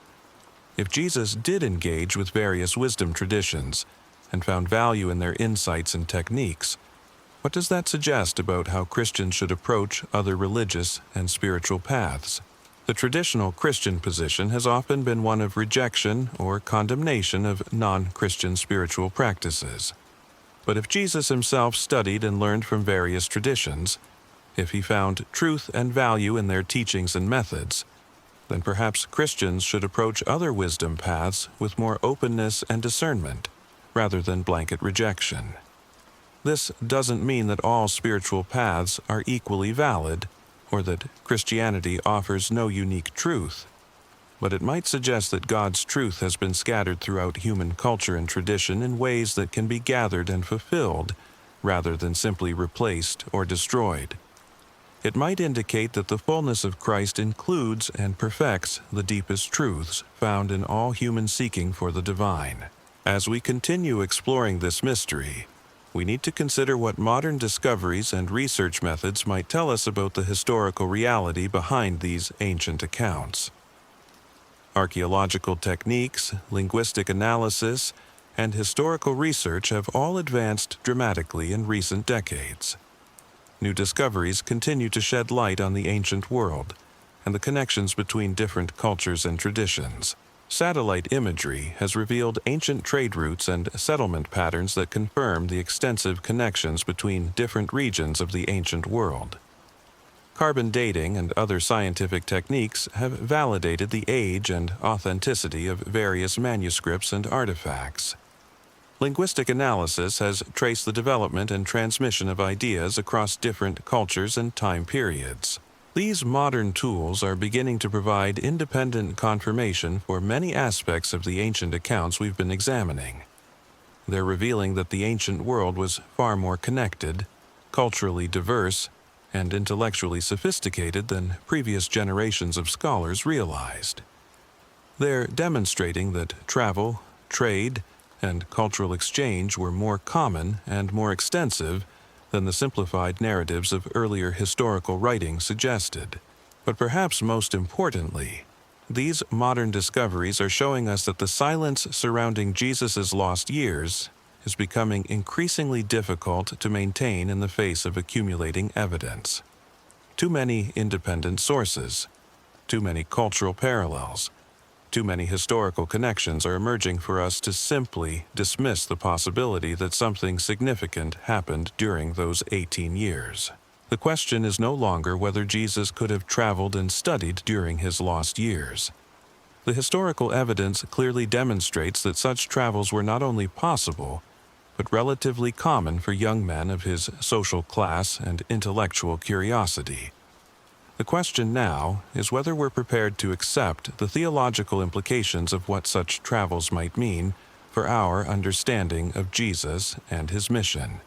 If Jesus did engage with various wisdom traditions and found value in their insights and techniques, what does that suggest about how Christians should approach other religious and spiritual paths? The traditional Christian position has often been one of rejection or condemnation of non-Christian spiritual practices. But if Jesus himself studied and learned from various traditions, if he found truth and value in their teachings and methods, then perhaps Christians should approach other wisdom paths with more openness and discernment, rather than blanket rejection. This doesn't mean that all spiritual paths are equally valid, or that Christianity offers no unique truth, but it might suggest that God's truth has been scattered throughout human culture and tradition in ways that can be gathered and fulfilled, rather than simply replaced or destroyed. It might indicate that the fullness of Christ includes and perfects the deepest truths found in all human seeking for the divine. As we continue exploring this mystery, we need to consider what modern discoveries and research methods might tell us about the historical reality behind these ancient accounts. Archaeological techniques, linguistic analysis, and historical research have all advanced dramatically in recent decades. New discoveries continue to shed light on the ancient world and the connections between different cultures and traditions. Satellite imagery has revealed ancient trade routes and settlement patterns that confirm the extensive connections between different regions of the ancient world. Carbon dating and other scientific techniques have validated the age and authenticity of various manuscripts and artifacts. Linguistic analysis has traced the development and transmission of ideas across different cultures and time periods. These modern tools are beginning to provide independent confirmation for many aspects of the ancient accounts we've been examining. They're revealing that the ancient world was far more connected, culturally diverse, and intellectually sophisticated than previous generations of scholars realized. They're demonstrating that travel, trade, and cultural exchange were more common and more extensive than the simplified narratives of earlier historical writing suggested. But perhaps most importantly, these modern discoveries are showing us that the silence surrounding Jesus' lost years is becoming increasingly difficult to maintain in the face of accumulating evidence. Too many independent sources, too many cultural parallels, too many historical connections are emerging for us to simply dismiss the possibility that something significant happened during those 18 years. The question is no longer whether Jesus could have traveled and studied during his lost years. The historical evidence clearly demonstrates that such travels were not only possible, but relatively common for young men of his social class and intellectual curiosity. The question now is whether we're prepared to accept the theological implications of what such travels might mean for our understanding of Jesus and his mission.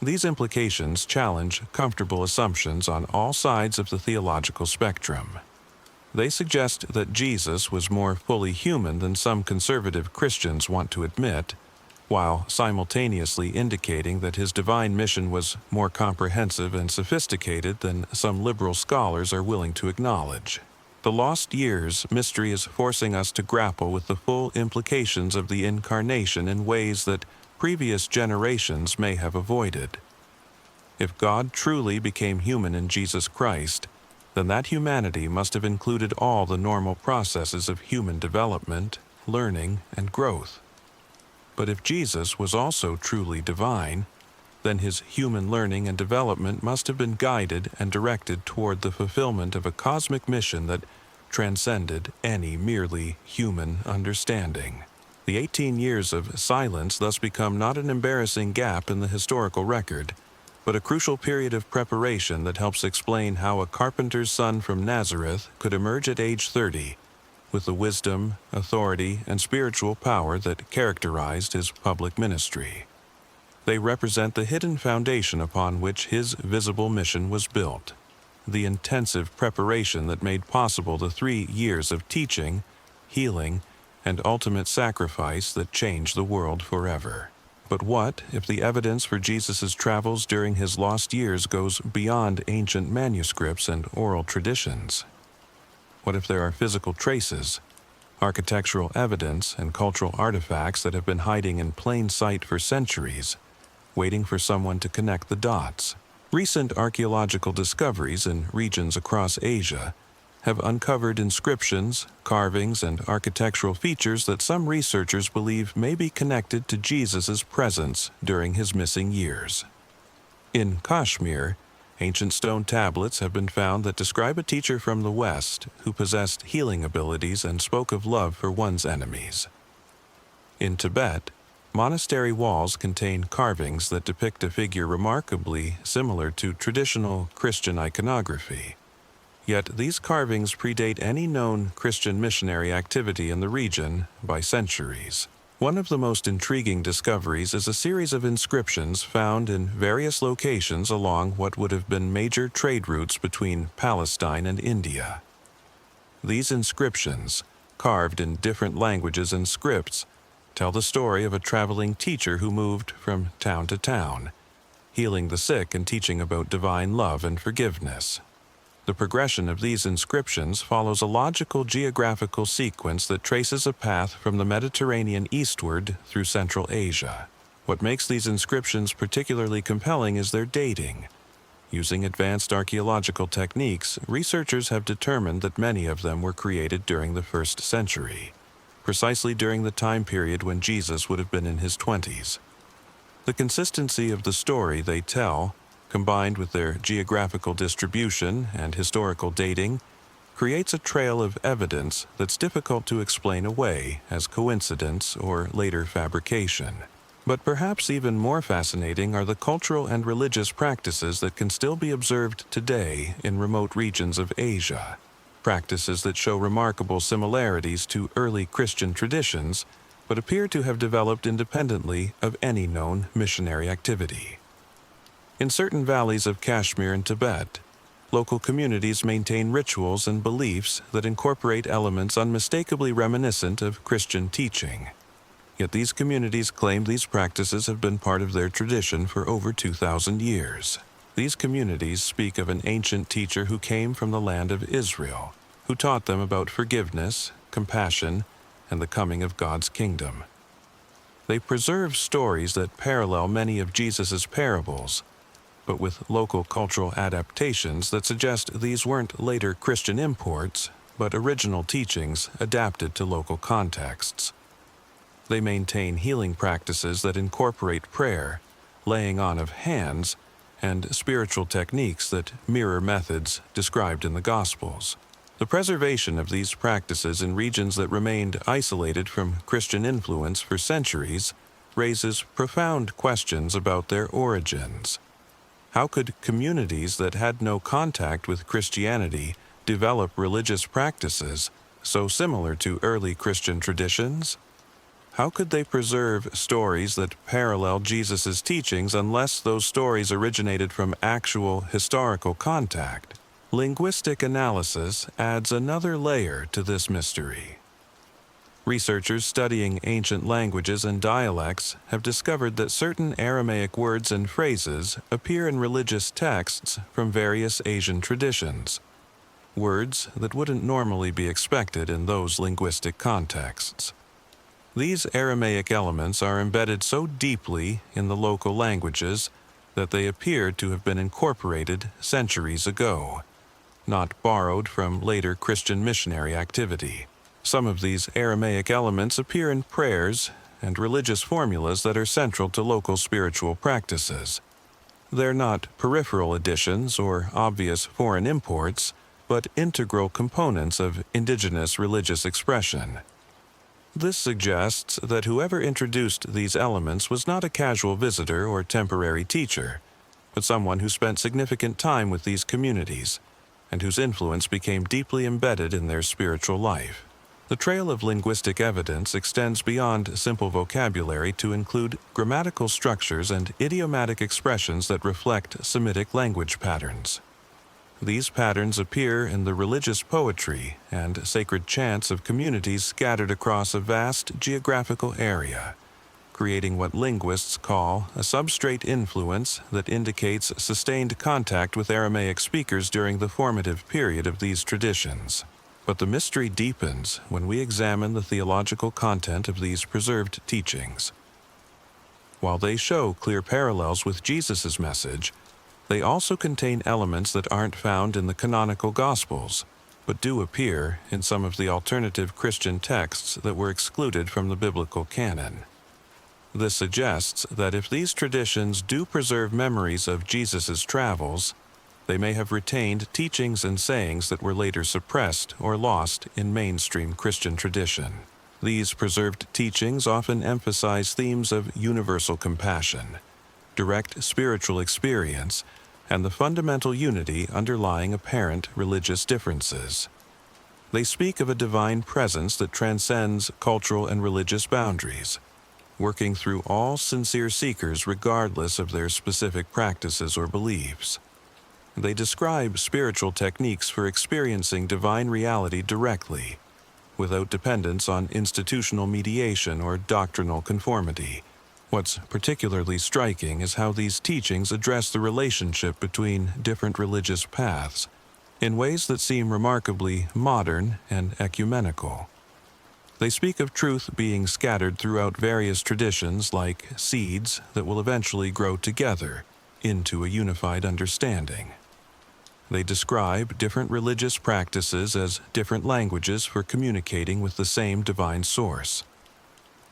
These implications challenge comfortable assumptions on all sides of the theological spectrum. They suggest that Jesus was more fully human than some conservative Christians want to admit, while simultaneously indicating that his divine mission was more comprehensive and sophisticated than some liberal scholars are willing to acknowledge. The lost years mystery is forcing us to grapple with the full implications of the incarnation in ways that previous generations may have avoided. If God truly became human in Jesus Christ, then that humanity must have included all the normal processes of human development, learning, and growth. But if Jesus was also truly divine, then his human learning and development must have been guided and directed toward the fulfillment of a cosmic mission that transcended any merely human understanding. The 18 years of silence thus become not an embarrassing gap in the historical record, but a crucial period of preparation that helps explain how a carpenter's son from Nazareth could emerge at age 30, with the wisdom, authority, and spiritual power that characterized his public ministry. They represent the hidden foundation upon which his visible mission was built, the intensive preparation that made possible the 3 years of teaching, healing, and ultimate sacrifice that changed the world forever. But what if the evidence for Jesus' travels during his lost years goes beyond ancient manuscripts and oral traditions? What if there are physical traces, architectural evidence, and cultural artifacts that have been hiding in plain sight for centuries, waiting for someone to connect the dots? Recent archaeological discoveries in regions across Asia have uncovered inscriptions, carvings, and architectural features that some researchers believe may be connected to Jesus' presence during his missing years. In Kashmir, ancient stone tablets have been found that describe a teacher from the West who possessed healing abilities and spoke of love for one's enemies. In Tibet, monastery walls contain carvings that depict a figure remarkably similar to traditional Christian iconography. Yet these carvings predate any known Christian missionary activity in the region by centuries. One of the most intriguing discoveries is a series of inscriptions found in various locations along what would have been major trade routes between Palestine and India. These inscriptions, carved in different languages and scripts, tell the story of a traveling teacher who moved from town to town, healing the sick and teaching about divine love and forgiveness. The progression of these inscriptions follows a logical geographical sequence that traces a path from the Mediterranean eastward through Central Asia. What makes these inscriptions particularly compelling is their dating. Using advanced archaeological techniques, researchers have determined that many of them were created during the 1st century, precisely during the time period when Jesus would have been in his 20s. The consistency of the story they tell, combined with their geographical distribution and historical dating, creates a trail of evidence that's difficult to explain away as coincidence or later fabrication. But perhaps even more fascinating are the cultural and religious practices that can still be observed today in remote regions of Asia, practices that show remarkable similarities to early Christian traditions, but appear to have developed independently of any known missionary activity. In certain valleys of Kashmir and Tibet, local communities maintain rituals and beliefs that incorporate elements unmistakably reminiscent of Christian teaching. Yet these communities claim these practices have been part of their tradition for over 2,000 years. These communities speak of an ancient teacher who came from the land of Israel, who taught them about forgiveness, compassion, and the coming of God's kingdom. They preserve stories that parallel many of Jesus' parables, but with local cultural adaptations that suggest these weren't later Christian imports, but original teachings adapted to local contexts. They maintain healing practices that incorporate prayer, laying on of hands, and spiritual techniques that mirror methods described in the Gospels. The preservation of these practices in regions that remained isolated from Christian influence for centuries raises profound questions about their origins. How could communities that had no contact with Christianity develop religious practices so similar to early Christian traditions? How could they preserve stories that parallel Jesus' teachings unless those stories originated from actual historical contact? Linguistic analysis adds another layer to this mystery. Researchers studying ancient languages and dialects have discovered that certain Aramaic words and phrases appear in religious texts from various Asian traditions, words that wouldn't normally be expected in those linguistic contexts. These Aramaic elements are embedded so deeply in the local languages that they appear to have been incorporated centuries ago, not borrowed from later Christian missionary activity. Some of these Aramaic elements appear in prayers and religious formulas that are central to local spiritual practices. They're not peripheral additions or obvious foreign imports, but integral components of indigenous religious expression. This suggests that whoever introduced these elements was not a casual visitor or temporary teacher, but someone who spent significant time with these communities and whose influence became deeply embedded in their spiritual life. The trail of linguistic evidence extends beyond simple vocabulary to include grammatical structures and idiomatic expressions that reflect Semitic language patterns. These patterns appear in the religious poetry and sacred chants of communities scattered across a vast geographical area, creating what linguists call a substrate influence that indicates sustained contact with Aramaic speakers during the formative period of these traditions. But the mystery deepens when we examine the theological content of these preserved teachings. While they show clear parallels with Jesus' message, they also contain elements that aren't found in the canonical Gospels, but do appear in some of the alternative Christian texts that were excluded from the biblical canon. This suggests that if these traditions do preserve memories of Jesus' travels, they may have retained teachings and sayings that were later suppressed or lost in mainstream Christian tradition. These preserved teachings often emphasize themes of universal compassion, direct spiritual experience, and the fundamental unity underlying apparent religious differences. They speak of a divine presence that transcends cultural and religious boundaries, working through all sincere seekers regardless of their specific practices or beliefs. They describe spiritual techniques for experiencing divine reality directly, without dependence on institutional mediation or doctrinal conformity. What's particularly striking is how these teachings address the relationship between different religious paths, in ways that seem remarkably modern and ecumenical. They speak of truth being scattered throughout various traditions like seeds that will eventually grow together into a unified understanding. They describe different religious practices as different languages for communicating with the same divine source.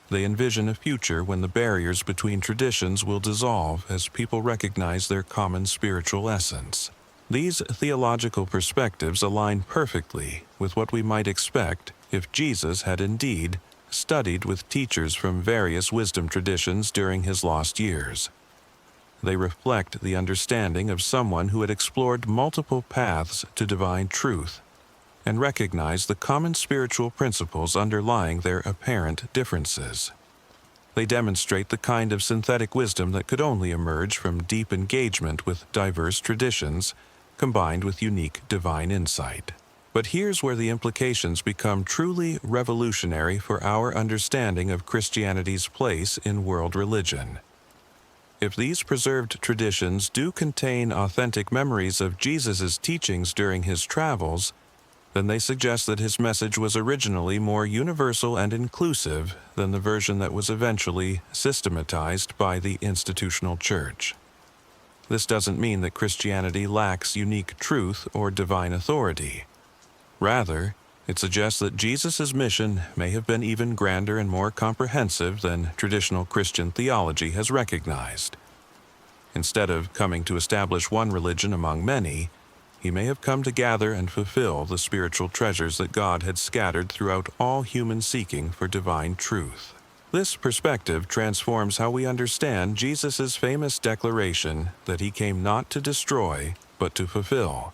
They envision a future when the barriers between traditions will dissolve as people recognize their common spiritual essence. These theological perspectives align perfectly with what we might expect if Jesus had indeed studied with teachers from various wisdom traditions during his lost years. They reflect the understanding of someone who had explored multiple paths to divine truth and recognized the common spiritual principles underlying their apparent differences. They demonstrate the kind of synthetic wisdom that could only emerge from deep engagement with diverse traditions combined with unique divine insight. But here's where the implications become truly revolutionary for our understanding of Christianity's place in world religion. If these preserved traditions do contain authentic memories of Jesus' teachings during his travels, then they suggest that his message was originally more universal and inclusive than the version that was eventually systematized by the institutional church. This doesn't mean that Christianity lacks unique truth or divine authority. Rather, it suggests that Jesus' mission may have been even grander and more comprehensive than traditional Christian theology has recognized. Instead of coming to establish one religion among many, he may have come to gather and fulfill the spiritual treasures that God had scattered throughout all human seeking for divine truth. This perspective transforms how we understand Jesus' famous declaration that he came not to destroy, but to fulfill.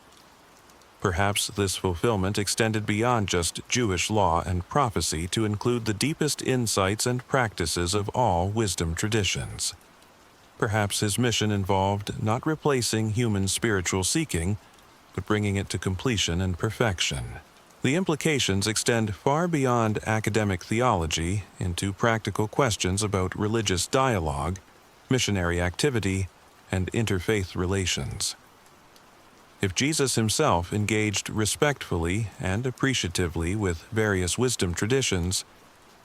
Perhaps this fulfillment extended beyond just Jewish law and prophecy to include the deepest insights and practices of all wisdom traditions. Perhaps his mission involved not replacing human spiritual seeking, but bringing it to completion and perfection. The implications extend far beyond academic theology into practical questions about religious dialogue, missionary activity, and interfaith relations. If Jesus himself engaged respectfully and appreciatively with various wisdom traditions,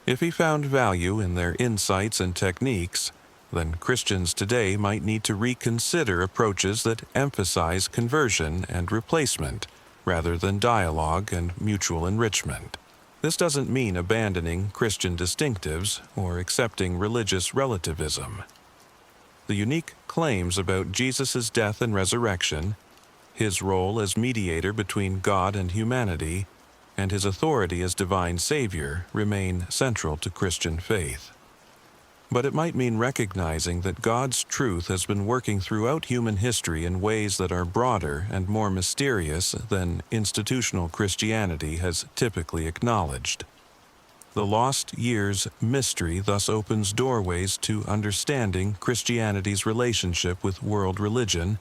if he found value in their insights and techniques, then Christians today might need to reconsider approaches that emphasize conversion and replacement rather than dialogue and mutual enrichment. This doesn't mean abandoning Christian distinctives or accepting religious relativism. The unique claims about Jesus' death and resurrection, his role as mediator between God and humanity, and his authority as divine Savior remain central to Christian faith. But it might mean recognizing that God's truth has been working throughout human history in ways that are broader and more mysterious than institutional Christianity has typically acknowledged. The lost years mystery thus opens doorways to understanding Christianity's relationship with world religion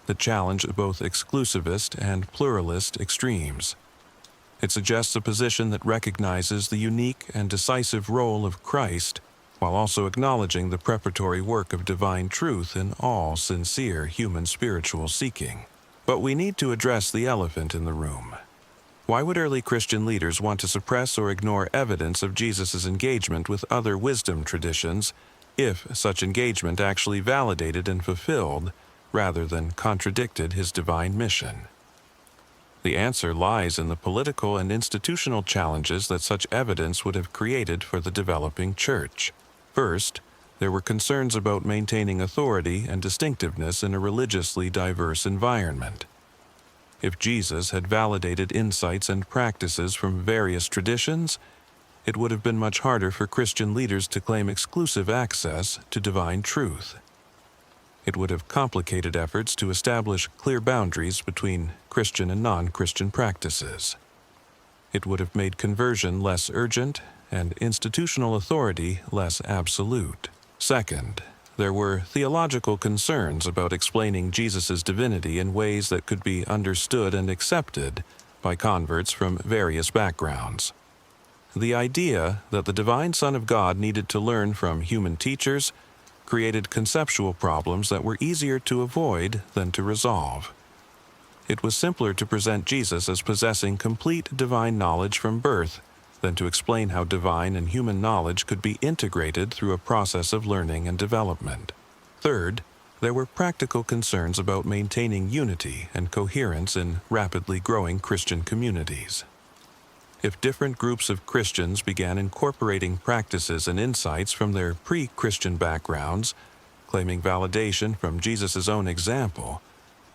that challenge both exclusivist and pluralist extremes. It suggests a position that recognizes the unique and decisive role of Christ while also acknowledging the preparatory work of divine truth in all sincere human spiritual seeking. But we need to address the elephant in the room. Why would early Christian leaders want to suppress or ignore evidence of Jesus' engagement with other wisdom traditions if such engagement actually validated and fulfilled rather than contradicted his divine mission? The answer lies in the political and institutional challenges that such evidence would have created for the developing church. First, there were concerns about maintaining authority and distinctiveness in a religiously diverse environment. If Jesus had validated insights and practices from various traditions, it would have been much harder for Christian leaders to claim exclusive access to divine truth. It would have complicated efforts to establish clear boundaries between Christian and non-Christian practices. It would have made conversion less urgent and institutional authority less absolute. Second, there were theological concerns about explaining Jesus' divinity in ways that could be understood and accepted by converts from various backgrounds. The idea that the divine Son of God needed to learn from human teachers created conceptual problems that were easier to avoid than to resolve. It was simpler to present Jesus as possessing complete divine knowledge from birth than to explain how divine and human knowledge could be integrated through a process of learning and development. Third, there were practical concerns about maintaining unity and coherence in rapidly growing Christian communities. If different groups of Christians began incorporating practices and insights from their pre-Christian backgrounds, claiming validation from Jesus' own example,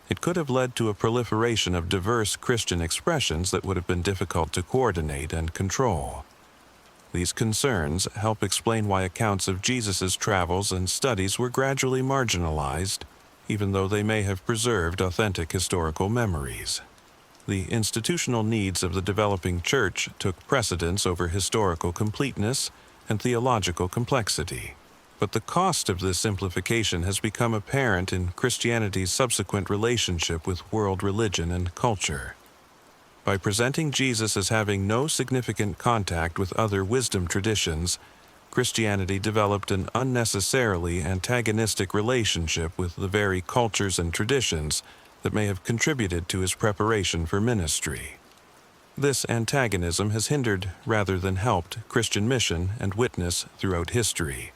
it could have led to a proliferation of diverse Christian expressions that would have been difficult to coordinate and control. These concerns help explain why accounts of Jesus' travels and studies were gradually marginalized, even though they may have preserved authentic historical memories. The institutional needs of the developing church took precedence over historical completeness and theological complexity. But the cost of this simplification has become apparent in Christianity's subsequent relationship with world religion and culture. By presenting Jesus as having no significant contact with other wisdom traditions, Christianity developed an unnecessarily antagonistic relationship with the very cultures and traditions that may have contributed to his preparation for ministry. This antagonism has hindered rather than helped Christian mission and witness throughout history.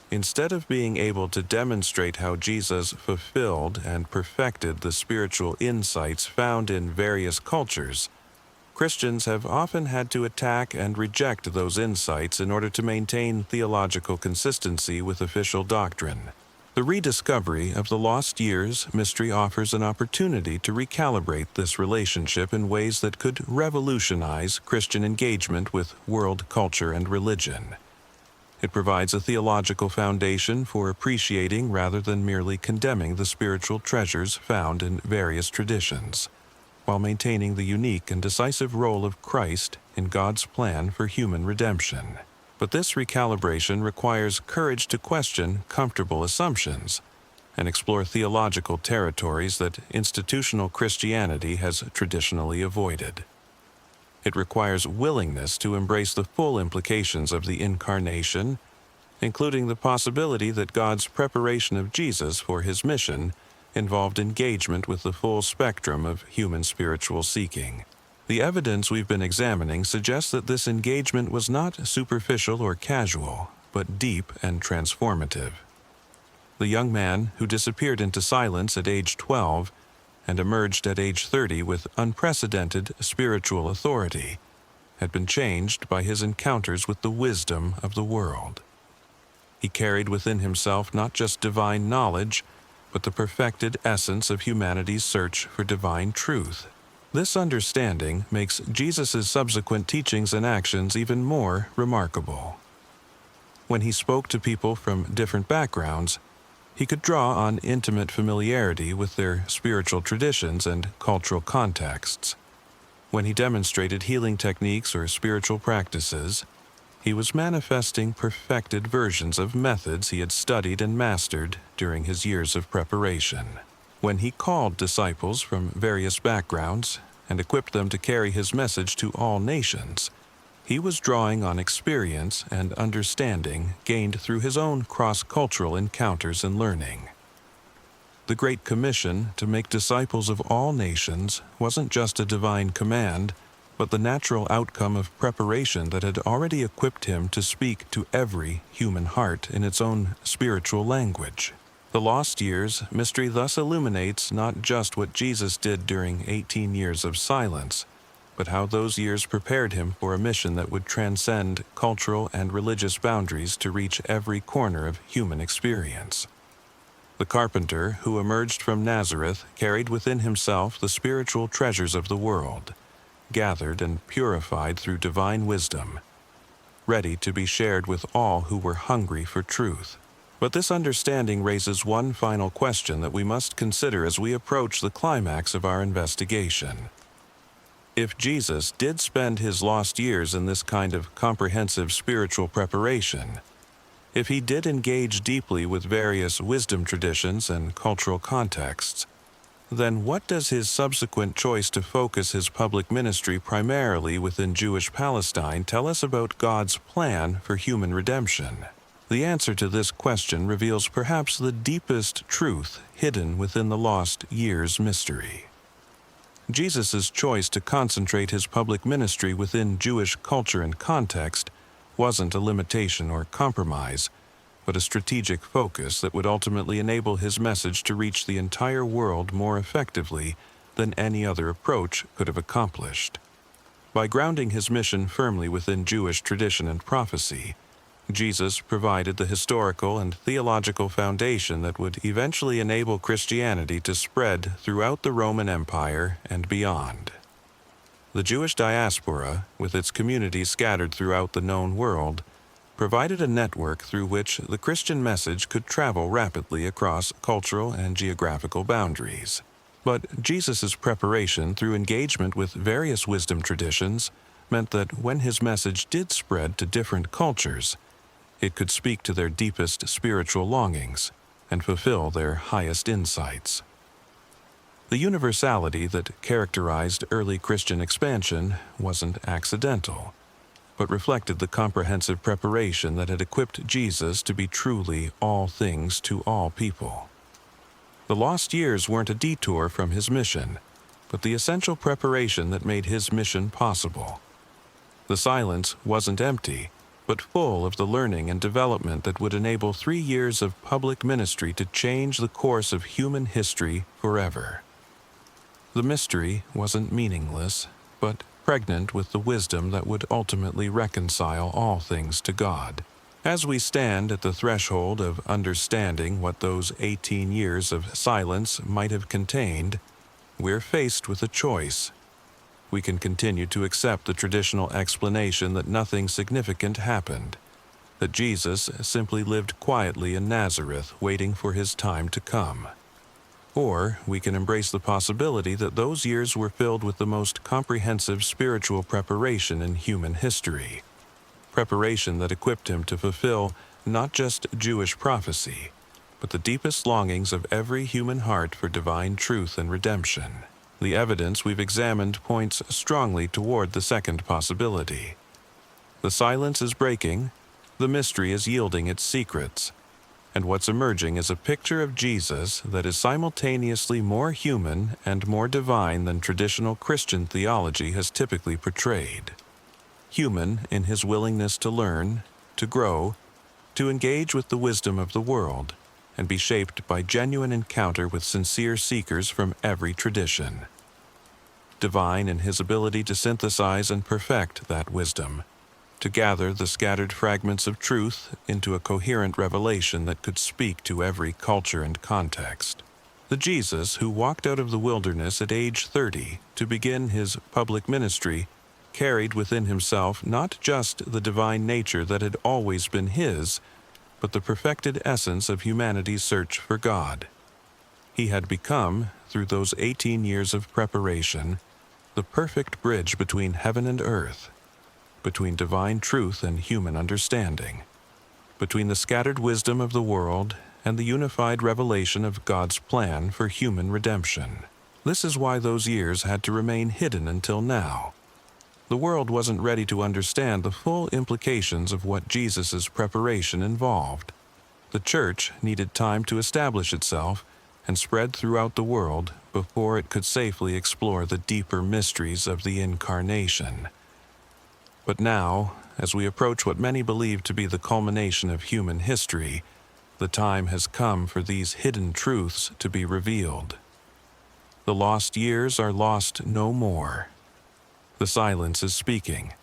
Instead of being able to demonstrate how Jesus fulfilled and perfected the spiritual insights found in various cultures, Christians have often had to attack and reject those insights in order to maintain theological consistency with official doctrine. The rediscovery of the lost years mystery offers an opportunity to recalibrate this relationship in ways that could revolutionize Christian engagement with world culture and religion. It provides a theological foundation for appreciating rather than merely condemning the spiritual treasures found in various traditions, while maintaining the unique and decisive role of Christ in God's plan for human redemption. But this recalibration requires courage to question comfortable assumptions and explore theological territories that institutional Christianity has traditionally avoided. It requires willingness to embrace the full implications of the incarnation, including the possibility that God's preparation of Jesus for his mission involved engagement with the full spectrum of human spiritual seeking. The evidence we've been examining suggests that this engagement was not superficial or casual, but deep and transformative. The young man who disappeared into silence at age 12 and emerged at age 30 with unprecedented spiritual authority had been changed by his encounters with the wisdom of the world. He carried within himself not just divine knowledge, but the perfected essence of humanity's search for divine truth. This understanding makes Jesus' subsequent teachings and actions even more remarkable. When he spoke to people from different backgrounds, he could draw on intimate familiarity with their spiritual traditions and cultural contexts. When he demonstrated healing techniques or spiritual practices, he was manifesting perfected versions of methods he had studied and mastered during his years of preparation. When he called disciples from various backgrounds and equipped them to carry his message to all nations, he was drawing on experience and understanding gained through his own cross-cultural encounters and learning. The Great Commission to make disciples of all nations wasn't just a divine command, but the natural outcome of preparation that had already equipped him to speak to every human heart in its own spiritual language. The lost years mystery thus illuminates not just what Jesus did during 18 years of silence, but how those years prepared him for a mission that would transcend cultural and religious boundaries to reach every corner of human experience. The carpenter who emerged from Nazareth carried within himself the spiritual treasures of the world, gathered and purified through divine wisdom, ready to be shared with all who were hungry for truth. But this understanding raises one final question that we must consider as we approach the climax of our investigation. If Jesus did spend his lost years in this kind of comprehensive spiritual preparation, if he did engage deeply with various wisdom traditions and cultural contexts, then what does his subsequent choice to focus his public ministry primarily within Jewish Palestine tell us about God's plan for human redemption? The answer to this question reveals perhaps the deepest truth hidden within the lost years mystery. Jesus' choice to concentrate his public ministry within Jewish culture and context wasn't a limitation or compromise, but a strategic focus that would ultimately enable his message to reach the entire world more effectively than any other approach could have accomplished. By grounding his mission firmly within Jewish tradition and prophecy, Jesus provided the historical and theological foundation that would eventually enable Christianity to spread throughout the Roman Empire and beyond. The Jewish diaspora, with its communities scattered throughout the known world, provided a network through which the Christian message could travel rapidly across cultural and geographical boundaries. But Jesus' preparation through engagement with various wisdom traditions meant that when his message did spread to different cultures, it could speak to their deepest spiritual longings and fulfill their highest insights. The universality that characterized early Christian expansion wasn't accidental, but reflected the comprehensive preparation that had equipped Jesus to be truly all things to all people. The lost years weren't a detour from his mission, but the essential preparation that made his mission possible. The silence wasn't empty, but full of the learning and development that would enable 3 years of public ministry to change the course of human history forever. The mystery wasn't meaningless, but pregnant with the wisdom that would ultimately reconcile all things to God. As we stand at the threshold of understanding what those 18 years of silence might have contained, we're faced with a choice. We can continue to accept the traditional explanation that nothing significant happened, that Jesus simply lived quietly in Nazareth waiting for his time to come. Or we can embrace the possibility that those years were filled with the most comprehensive spiritual preparation in human history, preparation that equipped him to fulfill not just Jewish prophecy, but the deepest longings of every human heart for divine truth and redemption. The evidence we've examined points strongly toward the second possibility. The silence is breaking, the mystery is yielding its secrets, and what's emerging is a picture of Jesus that is simultaneously more human and more divine than traditional Christian theology has typically portrayed. Human in his willingness to learn, to grow, to engage with the wisdom of the world, and be shaped by genuine encounter with sincere seekers from every tradition. Divine in his ability to synthesize and perfect that wisdom, to gather the scattered fragments of truth into a coherent revelation that could speak to every culture and context. The Jesus who walked out of the wilderness at age 30 to begin his public ministry carried within himself not just the divine nature that had always been his, but the perfected essence of humanity's search for God. He had become, through those 18 years of preparation, the perfect bridge between heaven and earth, between divine truth and human understanding, between the scattered wisdom of the world and the unified revelation of God's plan for human redemption. This is why those years had to remain hidden until now. The world wasn't ready to understand the full implications of what Jesus' preparation involved. The church needed time to establish itself and spread throughout the world before it could safely explore the deeper mysteries of the Incarnation. But now, as we approach what many believe to be the culmination of human history, the time has come for these hidden truths to be revealed. The lost years are lost no more. The silence is speaking,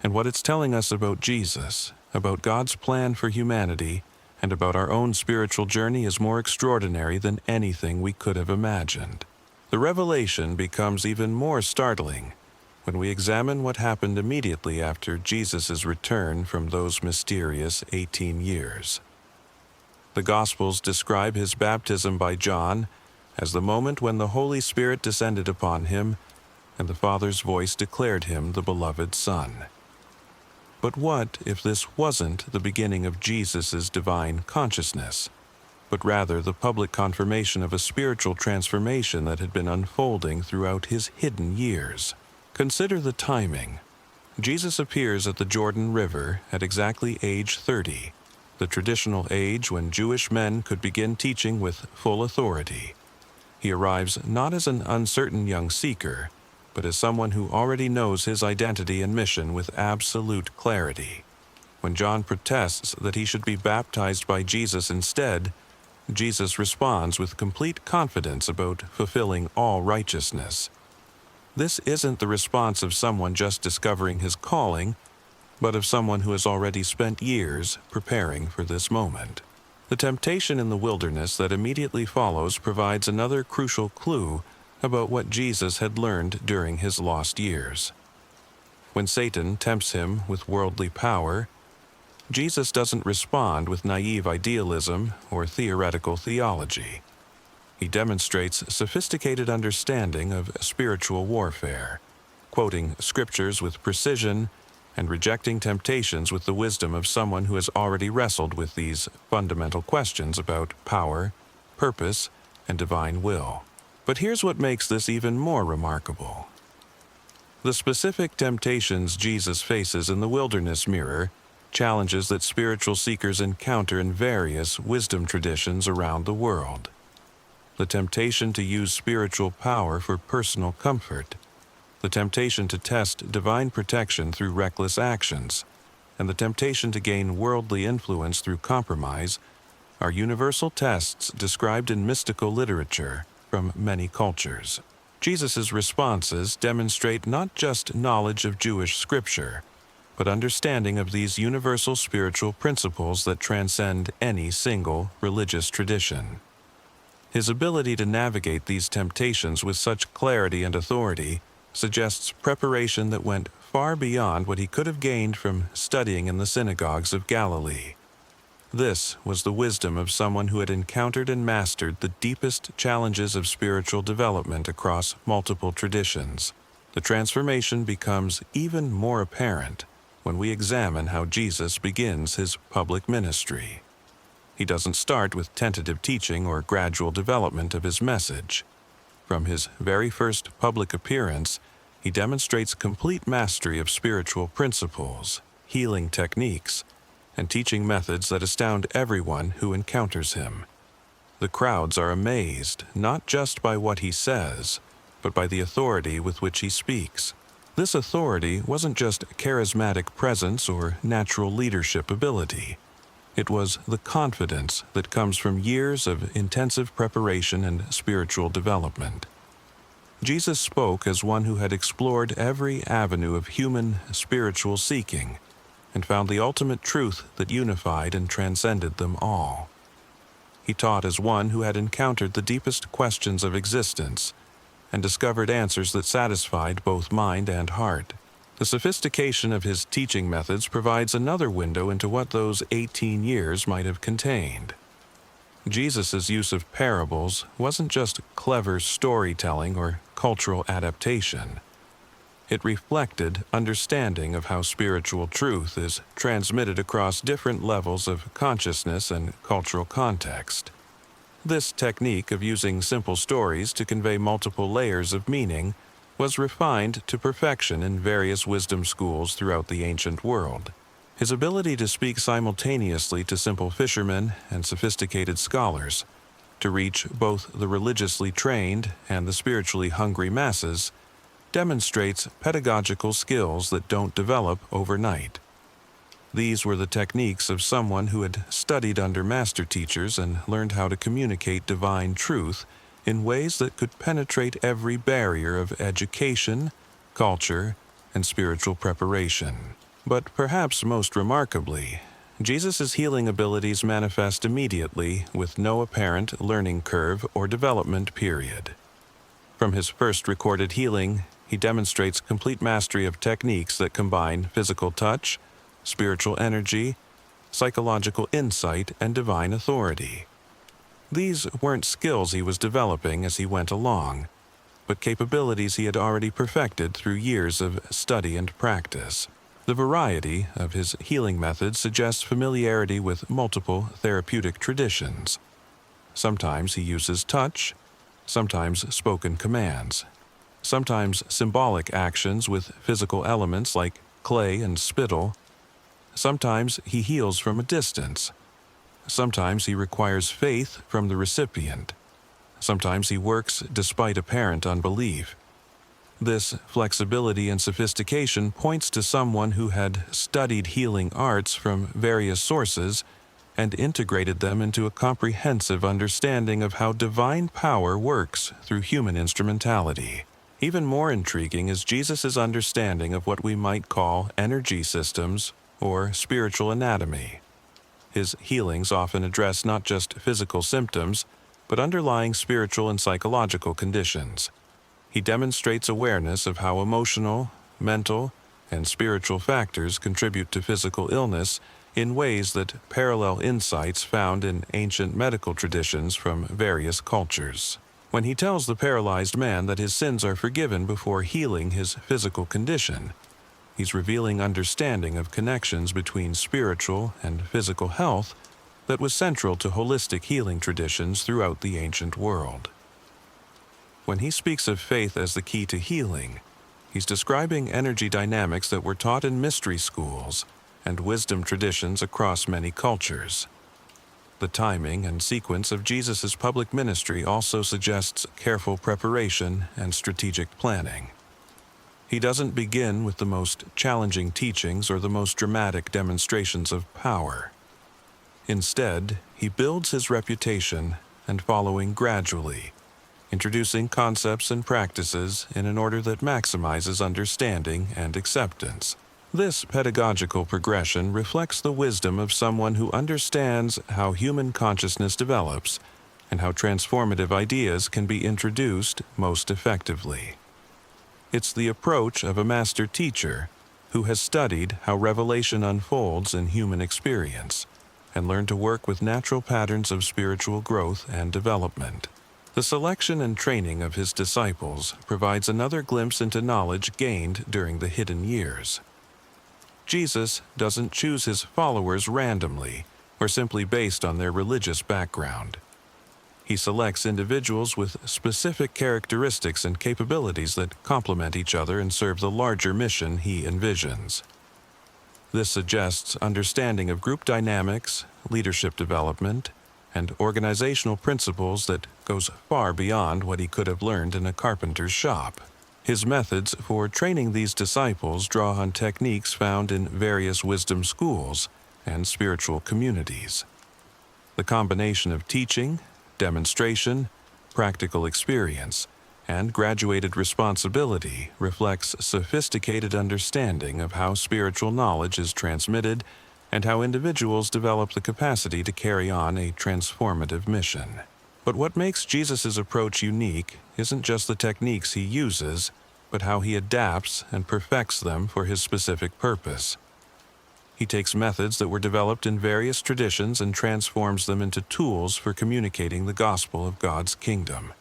and what it's telling us about Jesus, about God's plan for humanity, and about our own spiritual journey is more extraordinary than anything we could have imagined. The revelation becomes even more startling when we examine what happened immediately after Jesus' return from those mysterious 18 years. The Gospels describe his baptism by John as the moment when the Holy Spirit descended upon him and the Father's voice declared him the beloved Son. But what if this wasn't the beginning of Jesus' divine consciousness, but rather the public confirmation of a spiritual transformation that had been unfolding throughout his hidden years? Consider the timing. Jesus appears at the Jordan River at exactly age 30, the traditional age when Jewish men could begin teaching with full authority. He arrives not as an uncertain young seeker, but as someone who already knows his identity and mission with absolute clarity. When John protests that he should be baptized by Jesus instead, Jesus responds with complete confidence about fulfilling all righteousness. This isn't the response of someone just discovering his calling, but of someone who has already spent years preparing for this moment. The temptation in the wilderness that immediately follows provides another crucial clue about what Jesus had learned during his lost years. When Satan tempts him with worldly power, Jesus doesn't respond with naive idealism or theoretical theology. He demonstrates sophisticated understanding of spiritual warfare, quoting scriptures with precision and rejecting temptations with the wisdom of someone who has already wrestled with these fundamental questions about power, purpose, and divine will. But here's what makes this even more remarkable. The specific temptations Jesus faces in the wilderness mirror challenges that spiritual seekers encounter in various wisdom traditions around the world. The temptation to use spiritual power for personal comfort, the temptation to test divine protection through reckless actions, and the temptation to gain worldly influence through compromise are universal tests described in mystical literature from many cultures. Jesus' responses demonstrate not just knowledge of Jewish scripture, but understanding of these universal spiritual principles that transcend any single religious tradition. His ability to navigate these temptations with such clarity and authority suggests preparation that went far beyond what he could have gained from studying in the synagogues of Galilee. This was the wisdom of someone who had encountered and mastered the deepest challenges of spiritual development across multiple traditions. The transformation becomes even more apparent when we examine how Jesus begins his public ministry. He doesn't start with tentative teaching or gradual development of his message. From his very first public appearance, he demonstrates complete mastery of spiritual principles, healing techniques, and teaching methods that astound everyone who encounters him. The crowds are amazed not just by what he says, but by the authority with which he speaks. This authority wasn't just charismatic presence or natural leadership ability. It was the confidence that comes from years of intensive preparation and spiritual development. Jesus spoke as one who had explored every avenue of human spiritual seeking and found the ultimate truth that unified and transcended them all. He taught as one who had encountered the deepest questions of existence and discovered answers that satisfied both mind and heart. The sophistication of his teaching methods provides another window into what those 18 years might have contained. Jesus' use of parables wasn't just clever storytelling or cultural adaptation. It reflected understanding of how spiritual truth is transmitted across different levels of consciousness and cultural context. This technique of using simple stories to convey multiple layers of meaning was refined to perfection in various wisdom schools throughout the ancient world. His ability to speak simultaneously to simple fishermen and sophisticated scholars, to reach both the religiously trained and the spiritually hungry masses, demonstrates pedagogical skills that don't develop overnight. These were the techniques of someone who had studied under master teachers and learned how to communicate divine truth in ways that could penetrate every barrier of education, culture, and spiritual preparation. But perhaps most remarkably, Jesus' healing abilities manifest immediately with no apparent learning curve or development period. From his first recorded healing, he demonstrates complete mastery of techniques that combine physical touch, spiritual energy, psychological insight, and divine authority. These weren't skills he was developing as he went along, but capabilities he had already perfected through years of study and practice. The variety of his healing methods suggests familiarity with multiple therapeutic traditions. Sometimes he uses touch, sometimes spoken commands, sometimes symbolic actions with physical elements like clay and spittle. Sometimes he heals from a distance. Sometimes he requires faith from the recipient. Sometimes he works despite apparent unbelief. This flexibility and sophistication points to someone who had studied healing arts from various sources and integrated them into a comprehensive understanding of how divine power works through human instrumentality. Even more intriguing is Jesus' understanding of what we might call energy systems or spiritual anatomy. His healings often address not just physical symptoms, but underlying spiritual and psychological conditions. He demonstrates awareness of how emotional, mental, and spiritual factors contribute to physical illness in ways that parallel insights found in ancient medical traditions from various cultures. When he tells the paralyzed man that his sins are forgiven before healing his physical condition, he's revealing understanding of connections between spiritual and physical health that was central to holistic healing traditions throughout the ancient world. When he speaks of faith as the key to healing, he's describing energy dynamics that were taught in mystery schools and wisdom traditions across many cultures. The timing and sequence of Jesus' public ministry also suggests careful preparation and strategic planning. He doesn't begin with the most challenging teachings or the most dramatic demonstrations of power. Instead, he builds his reputation and following gradually, introducing concepts and practices in an order that maximizes understanding and acceptance. This pedagogical progression reflects the wisdom of someone who understands how human consciousness develops and how transformative ideas can be introduced most effectively. It's the approach of a master teacher who has studied how revelation unfolds in human experience and learned to work with natural patterns of spiritual growth and development. The selection and training of his disciples provides another glimpse into knowledge gained during the hidden years. Jesus doesn't choose his followers randomly or simply based on their religious background. He selects individuals with specific characteristics and capabilities that complement each other and serve the larger mission he envisions. This suggests understanding of group dynamics, leadership development, and organizational principles that goes far beyond what he could have learned in a carpenter's shop. His methods for training these disciples draw on techniques found in various wisdom schools and spiritual communities. The combination of teaching, demonstration, practical experience, and graduated responsibility reflects sophisticated understanding of how spiritual knowledge is transmitted and how individuals develop the capacity to carry on a transformative mission. But what makes Jesus' approach unique isn't just the techniques he uses, but how he adapts and perfects them for his specific purpose. He takes methods that were developed in various traditions and transforms them into tools for communicating the gospel of God's kingdom.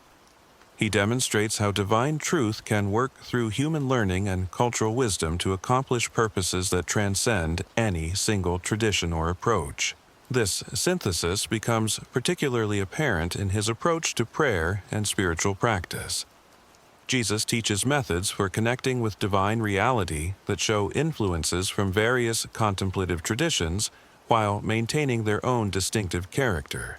He demonstrates how divine truth can work through human learning and cultural wisdom to accomplish purposes that transcend any single tradition or approach. This synthesis becomes particularly apparent in his approach to prayer and spiritual practice. Jesus teaches methods for connecting with divine reality that show influences from various contemplative traditions while maintaining their own distinctive character.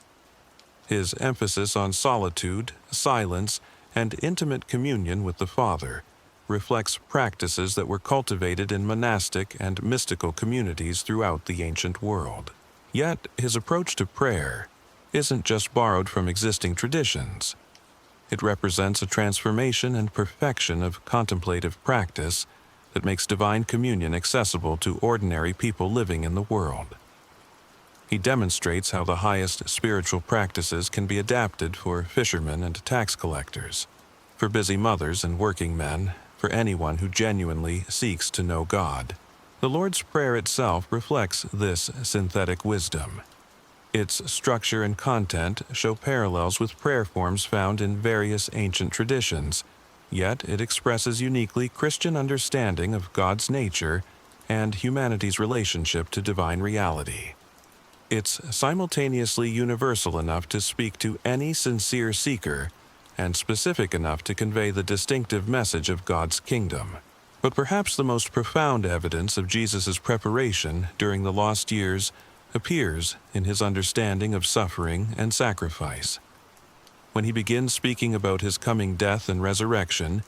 His emphasis on solitude, silence, and intimate communion with the Father reflects practices that were cultivated in monastic and mystical communities throughout the ancient world. Yet, his approach to prayer isn't just borrowed from existing traditions. It represents a transformation and perfection of contemplative practice that makes divine communion accessible to ordinary people living in the world. He demonstrates how the highest spiritual practices can be adapted for fishermen and tax collectors, for busy mothers and working men, for anyone who genuinely seeks to know God. The Lord's Prayer itself reflects this synthetic wisdom. Its structure and content show parallels with prayer forms found in various ancient traditions, yet it expresses uniquely Christian understanding of God's nature and humanity's relationship to divine reality. It's simultaneously universal enough to speak to any sincere seeker and specific enough to convey the distinctive message of God's kingdom. But perhaps the most profound evidence of Jesus' preparation during the lost years appears in his understanding of suffering and sacrifice. When he begins speaking about his coming death and resurrection,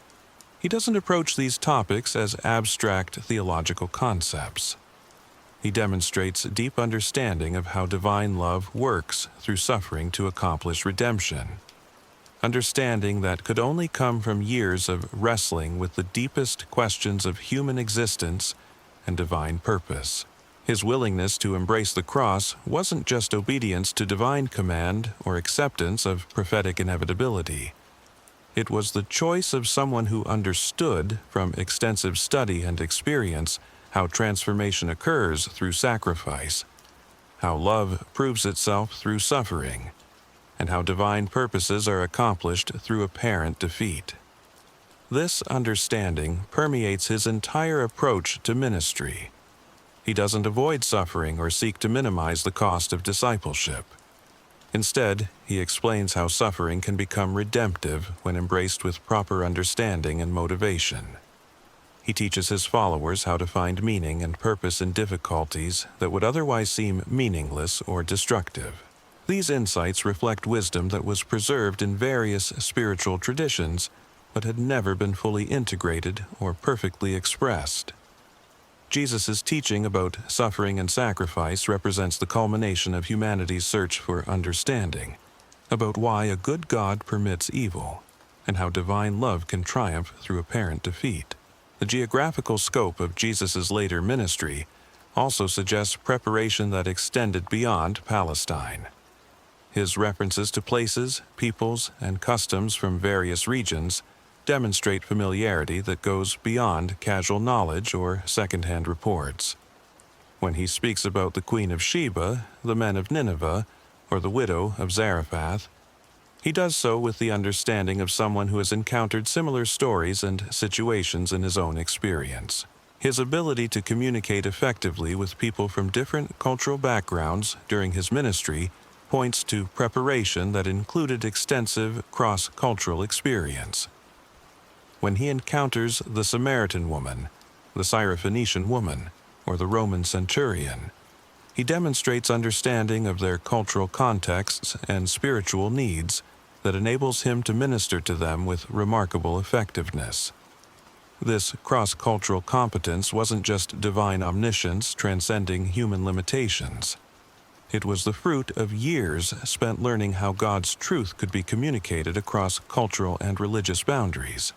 he doesn't approach these topics as abstract theological concepts. He demonstrates deep understanding of how divine love works through suffering to accomplish redemption, understanding that could only come from years of wrestling with the deepest questions of human existence and divine purpose. His willingness to embrace the cross wasn't just obedience to divine command or acceptance of prophetic inevitability. It was the choice of someone who understood, from extensive study and experience, how transformation occurs through sacrifice, how love proves itself through suffering, and how divine purposes are accomplished through apparent defeat. This understanding permeates his entire approach to ministry. He doesn't avoid suffering or seek to minimize the cost of discipleship. Instead, he explains how suffering can become redemptive when embraced with proper understanding and motivation. He teaches his followers how to find meaning and purpose in difficulties that would otherwise seem meaningless or destructive. These insights reflect wisdom that was preserved in various spiritual traditions, but had never been fully integrated or perfectly expressed. Jesus' teaching about suffering and sacrifice represents the culmination of humanity's search for understanding, about why a good God permits evil, and how divine love can triumph through apparent defeat. The geographical scope of Jesus' later ministry also suggests preparation that extended beyond Palestine. His references to places, peoples, and customs from various regions demonstrate familiarity that goes beyond casual knowledge or second-hand reports. When he speaks about the Queen of Sheba, the men of Nineveh, or the widow of Zarephath, he does so with the understanding of someone who has encountered similar stories and situations in his own experience. His ability to communicate effectively with people from different cultural backgrounds during his ministry points to preparation that included extensive cross-cultural experience. When he encounters the Samaritan woman, the Syrophoenician woman, or the Roman centurion, he demonstrates understanding of their cultural contexts and spiritual needs that enables him to minister to them with remarkable effectiveness. This cross-cultural competence wasn't just divine omniscience transcending human limitations. It was the fruit of years spent learning how God's truth could be communicated across cultural and religious boundaries.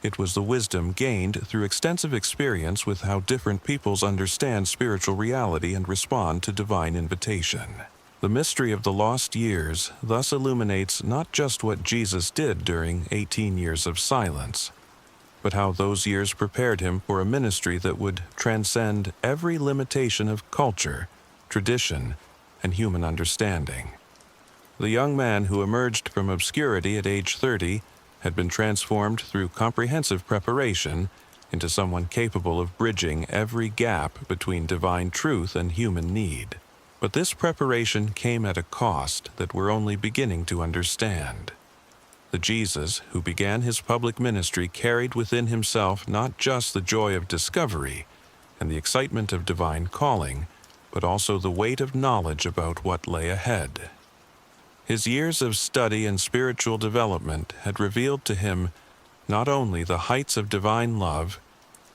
It was the wisdom gained through extensive experience with how different peoples understand spiritual reality and respond to divine invitation. The mystery of the lost years thus illuminates not just what Jesus did during 18 years of silence, but how those years prepared him for a ministry that would transcend every limitation of culture, tradition, and human understanding. The young man who emerged from obscurity at age 30 had been transformed through comprehensive preparation into someone capable of bridging every gap between divine truth and human need. But this preparation came at a cost that we're only beginning to understand. The Jesus who began his public ministry carried within himself not just the joy of discovery and the excitement of divine calling, but also the weight of knowledge about what lay ahead. His years of study and spiritual development had revealed to him not only the heights of divine love,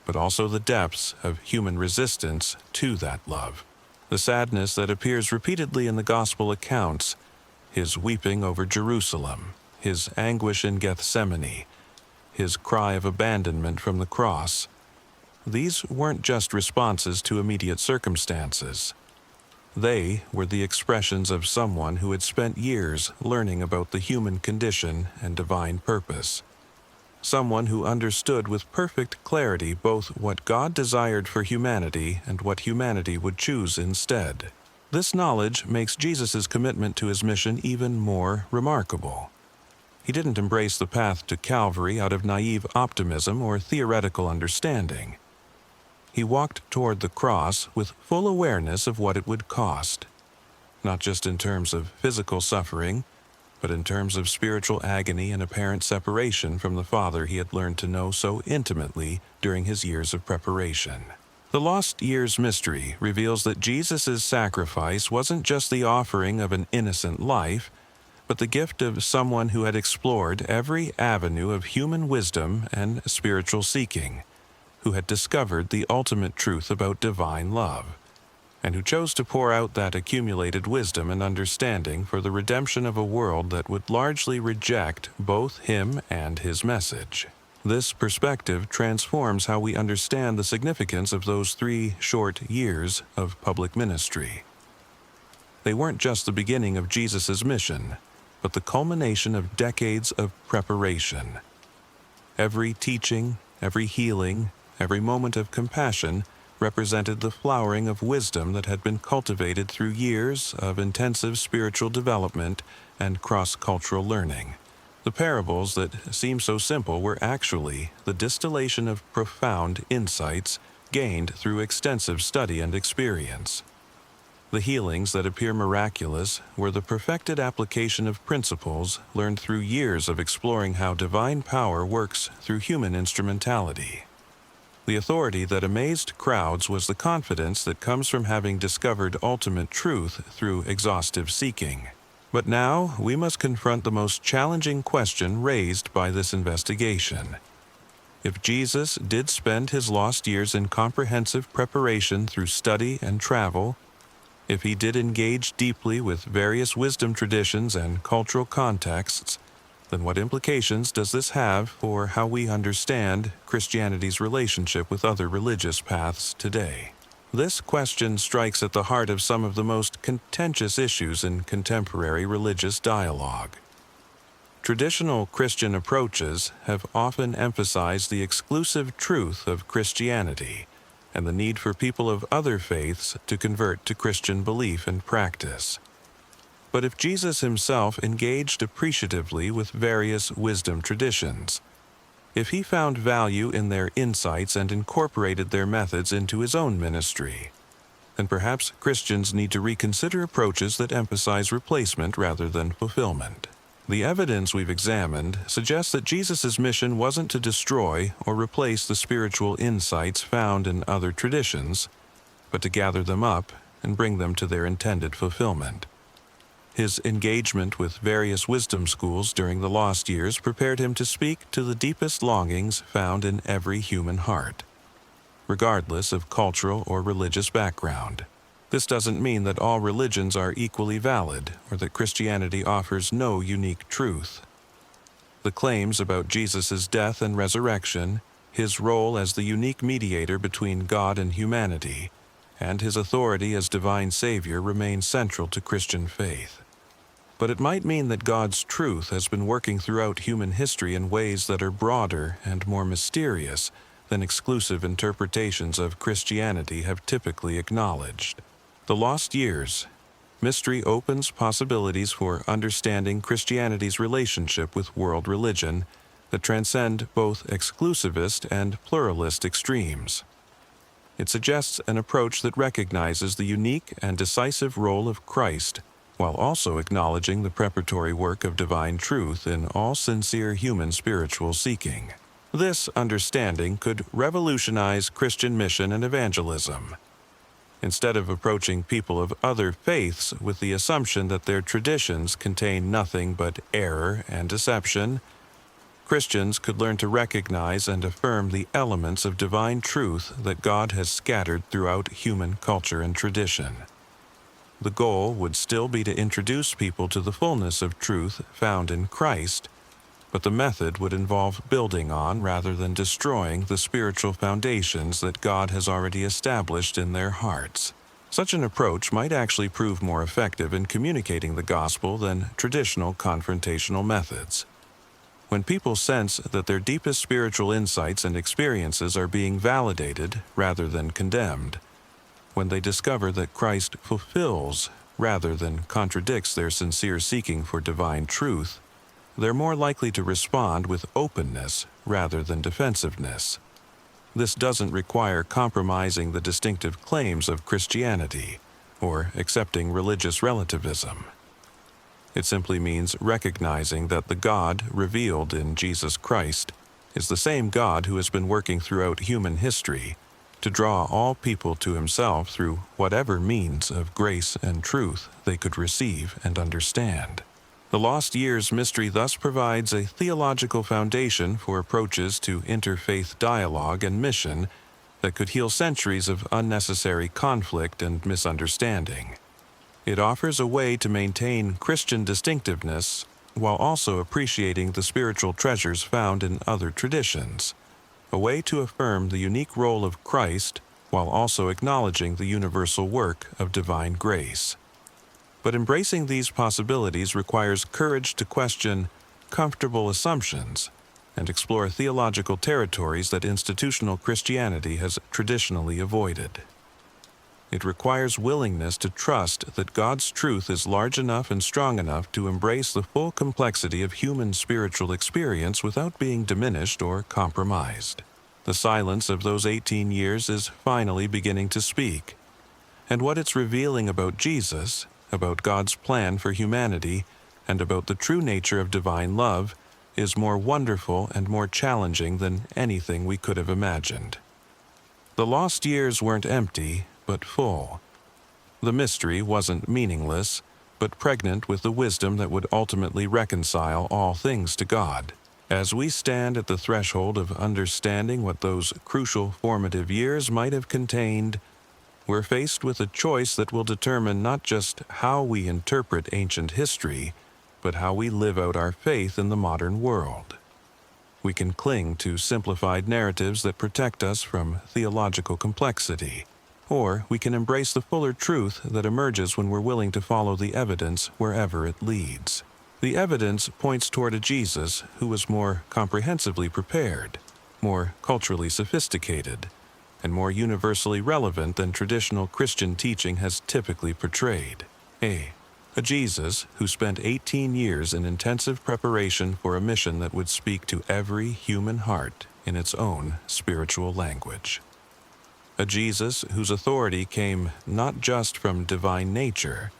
but also the depths of human resistance to that love. The sadness that appears repeatedly in the gospel accounts, his weeping over Jerusalem, his anguish in Gethsemane, his cry of abandonment from the cross, these weren't just responses to immediate circumstances. They were the expressions of someone who had spent years learning about the human condition and divine purpose. Someone who understood with perfect clarity both what God desired for humanity and what humanity would choose instead. This knowledge makes Jesus' commitment to his mission even more remarkable. He didn't embrace the path to Calvary out of naive optimism or theoretical understanding. He walked toward the cross with full awareness of what it would cost, not just in terms of physical suffering, but in terms of spiritual agony and apparent separation from the Father he had learned to know so intimately during his years of preparation. The lost years mystery reveals that Jesus' sacrifice wasn't just the offering of an innocent life, but the gift of someone who had explored every avenue of human wisdom and spiritual seeking, who had discovered the ultimate truth about divine love, and who chose to pour out that accumulated wisdom and understanding for the redemption of a world that would largely reject both him and his message. This perspective transforms how we understand the significance of those 3 short years of public ministry. They weren't just the beginning of Jesus' mission, but the culmination of decades of preparation. Every teaching, every healing, every moment of compassion represented the flowering of wisdom that had been cultivated through years of intensive spiritual development and cross-cultural learning. The parables that seem so simple were actually the distillation of profound insights gained through extensive study and experience. The healings that appear miraculous were the perfected application of principles learned through years of exploring how divine power works through human instrumentality. The authority that amazed crowds was the confidence that comes from having discovered ultimate truth through exhaustive seeking. But now we must confront the most challenging question raised by this investigation. If Jesus did spend his lost years in comprehensive preparation through study and travel, if he did engage deeply with various wisdom traditions and cultural contexts, then what implications does this have for how we understand Christianity's relationship with other religious paths today? This question strikes at the heart of some of the most contentious issues in contemporary religious dialogue. Traditional Christian approaches have often emphasized the exclusive truth of Christianity and the need for people of other faiths to convert to Christian belief and practice. But if Jesus himself engaged appreciatively with various wisdom traditions, if he found value in their insights and incorporated their methods into his own ministry, then perhaps Christians need to reconsider approaches that emphasize replacement rather than fulfillment. The evidence we've examined suggests that Jesus' mission wasn't to destroy or replace the spiritual insights found in other traditions, but to gather them up and bring them to their intended fulfillment. His engagement with various wisdom schools during the lost years prepared him to speak to the deepest longings found in every human heart, regardless of cultural or religious background. This doesn't mean that all religions are equally valid or that Christianity offers no unique truth. The claims about Jesus' death and resurrection, his role as the unique mediator between God and humanity, and his authority as divine Savior remain central to Christian faith. But it might mean that God's truth has been working throughout human history in ways that are broader and more mysterious than exclusive interpretations of Christianity have typically acknowledged. The lost years. Mystery opens possibilities for understanding Christianity's relationship with world religion that transcend both exclusivist and pluralist extremes. It suggests an approach that recognizes the unique and decisive role of Christ, while also acknowledging the preparatory work of divine truth in all sincere human spiritual seeking. This understanding could revolutionize Christian mission and evangelism. Instead of approaching people of other faiths with the assumption that their traditions contain nothing but error and deception, Christians could learn to recognize and affirm the elements of divine truth that God has scattered throughout human culture and tradition. The goal would still be to introduce people to the fullness of truth found in Christ, but the method would involve building on rather than destroying the spiritual foundations that God has already established in their hearts. Such an approach might actually prove more effective in communicating the gospel than traditional confrontational methods. When people sense that their deepest spiritual insights and experiences are being validated rather than condemned, when they discover that Christ fulfills rather than contradicts their sincere seeking for divine truth, they're more likely to respond with openness rather than defensiveness. This doesn't require compromising the distinctive claims of Christianity or accepting religious relativism. It simply means recognizing that the God revealed in Jesus Christ is the same God who has been working throughout human history to draw all people to himself through whatever means of grace and truth they could receive and understand. The lost years mystery thus provides a theological foundation for approaches to interfaith dialogue and mission that could heal centuries of unnecessary conflict and misunderstanding. It offers a way to maintain Christian distinctiveness while also appreciating the spiritual treasures found in other traditions, a way to affirm the unique role of Christ while also acknowledging the universal work of divine grace. But embracing these possibilities requires courage to question comfortable assumptions and explore theological territories that institutional Christianity has traditionally avoided. It requires willingness to trust that God's truth is large enough and strong enough to embrace the full complexity of human spiritual experience without being diminished or compromised. The silence of those 18 years is finally beginning to speak, and what it's revealing about Jesus, about God's plan for humanity, and about the true nature of divine love is more wonderful and more challenging than anything we could have imagined. The lost years weren't empty, but full. The mystery wasn't meaningless, but pregnant with the wisdom that would ultimately reconcile all things to God. As we stand at the threshold of understanding what those crucial formative years might have contained, we're faced with a choice that will determine not just how we interpret ancient history, but how we live out our faith in the modern world. We can cling to simplified narratives that protect us from theological complexity, or we can embrace the fuller truth that emerges when we're willing to follow the evidence wherever it leads. The evidence points toward a Jesus who was more comprehensively prepared, more culturally sophisticated, and more universally relevant than traditional Christian teaching has typically portrayed. A Jesus who spent 18 years in intensive preparation for a mission that would speak to every human heart in its own spiritual language. A Jesus whose authority came not just from divine nature,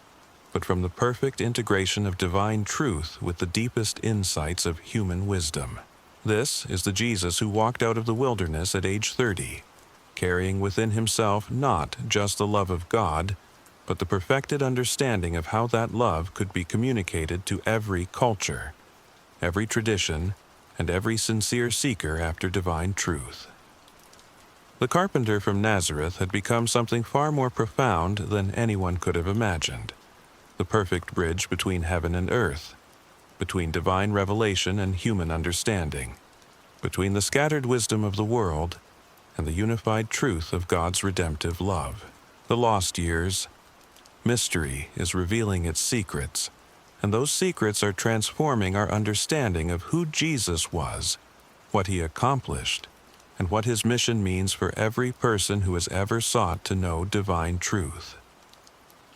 but from the perfect integration of divine truth with the deepest insights of human wisdom. This is the Jesus who walked out of the wilderness at age 30, carrying within himself not just the love of God, but the perfected understanding of how that love could be communicated to every culture, every tradition, and every sincere seeker after divine truth. The carpenter from Nazareth had become something far more profound than anyone could have imagined, the perfect bridge between heaven and earth, between divine revelation and human understanding, between the scattered wisdom of the world and the unified truth of God's redemptive love. The lost years, mystery is revealing its secrets, and those secrets are transforming our understanding of who Jesus was, what he accomplished, and what his mission means for every person who has ever sought to know divine truth.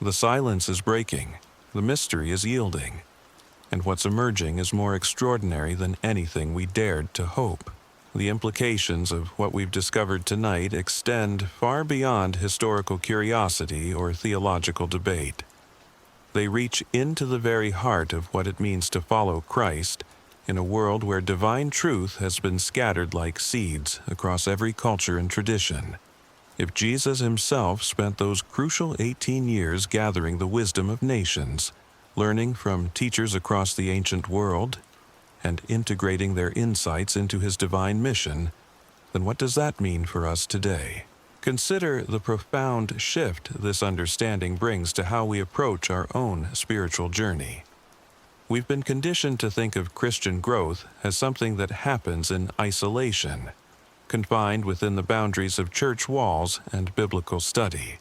The silence is breaking, the mystery is yielding, and what's emerging is more extraordinary than anything we dared to hope. The implications of what we've discovered tonight extend far beyond historical curiosity or theological debate. They reach into the very heart of what it means to follow Christ in a world where divine truth has been scattered like seeds across every culture and tradition. If Jesus himself spent those crucial 18 years gathering the wisdom of nations, learning from teachers across the ancient world, and integrating their insights into his divine mission, then what does that mean for us today? Consider the profound shift this understanding brings to how we approach our own spiritual journey. We've been conditioned to think of Christian growth as something that happens in isolation, confined within the boundaries of church walls and biblical study.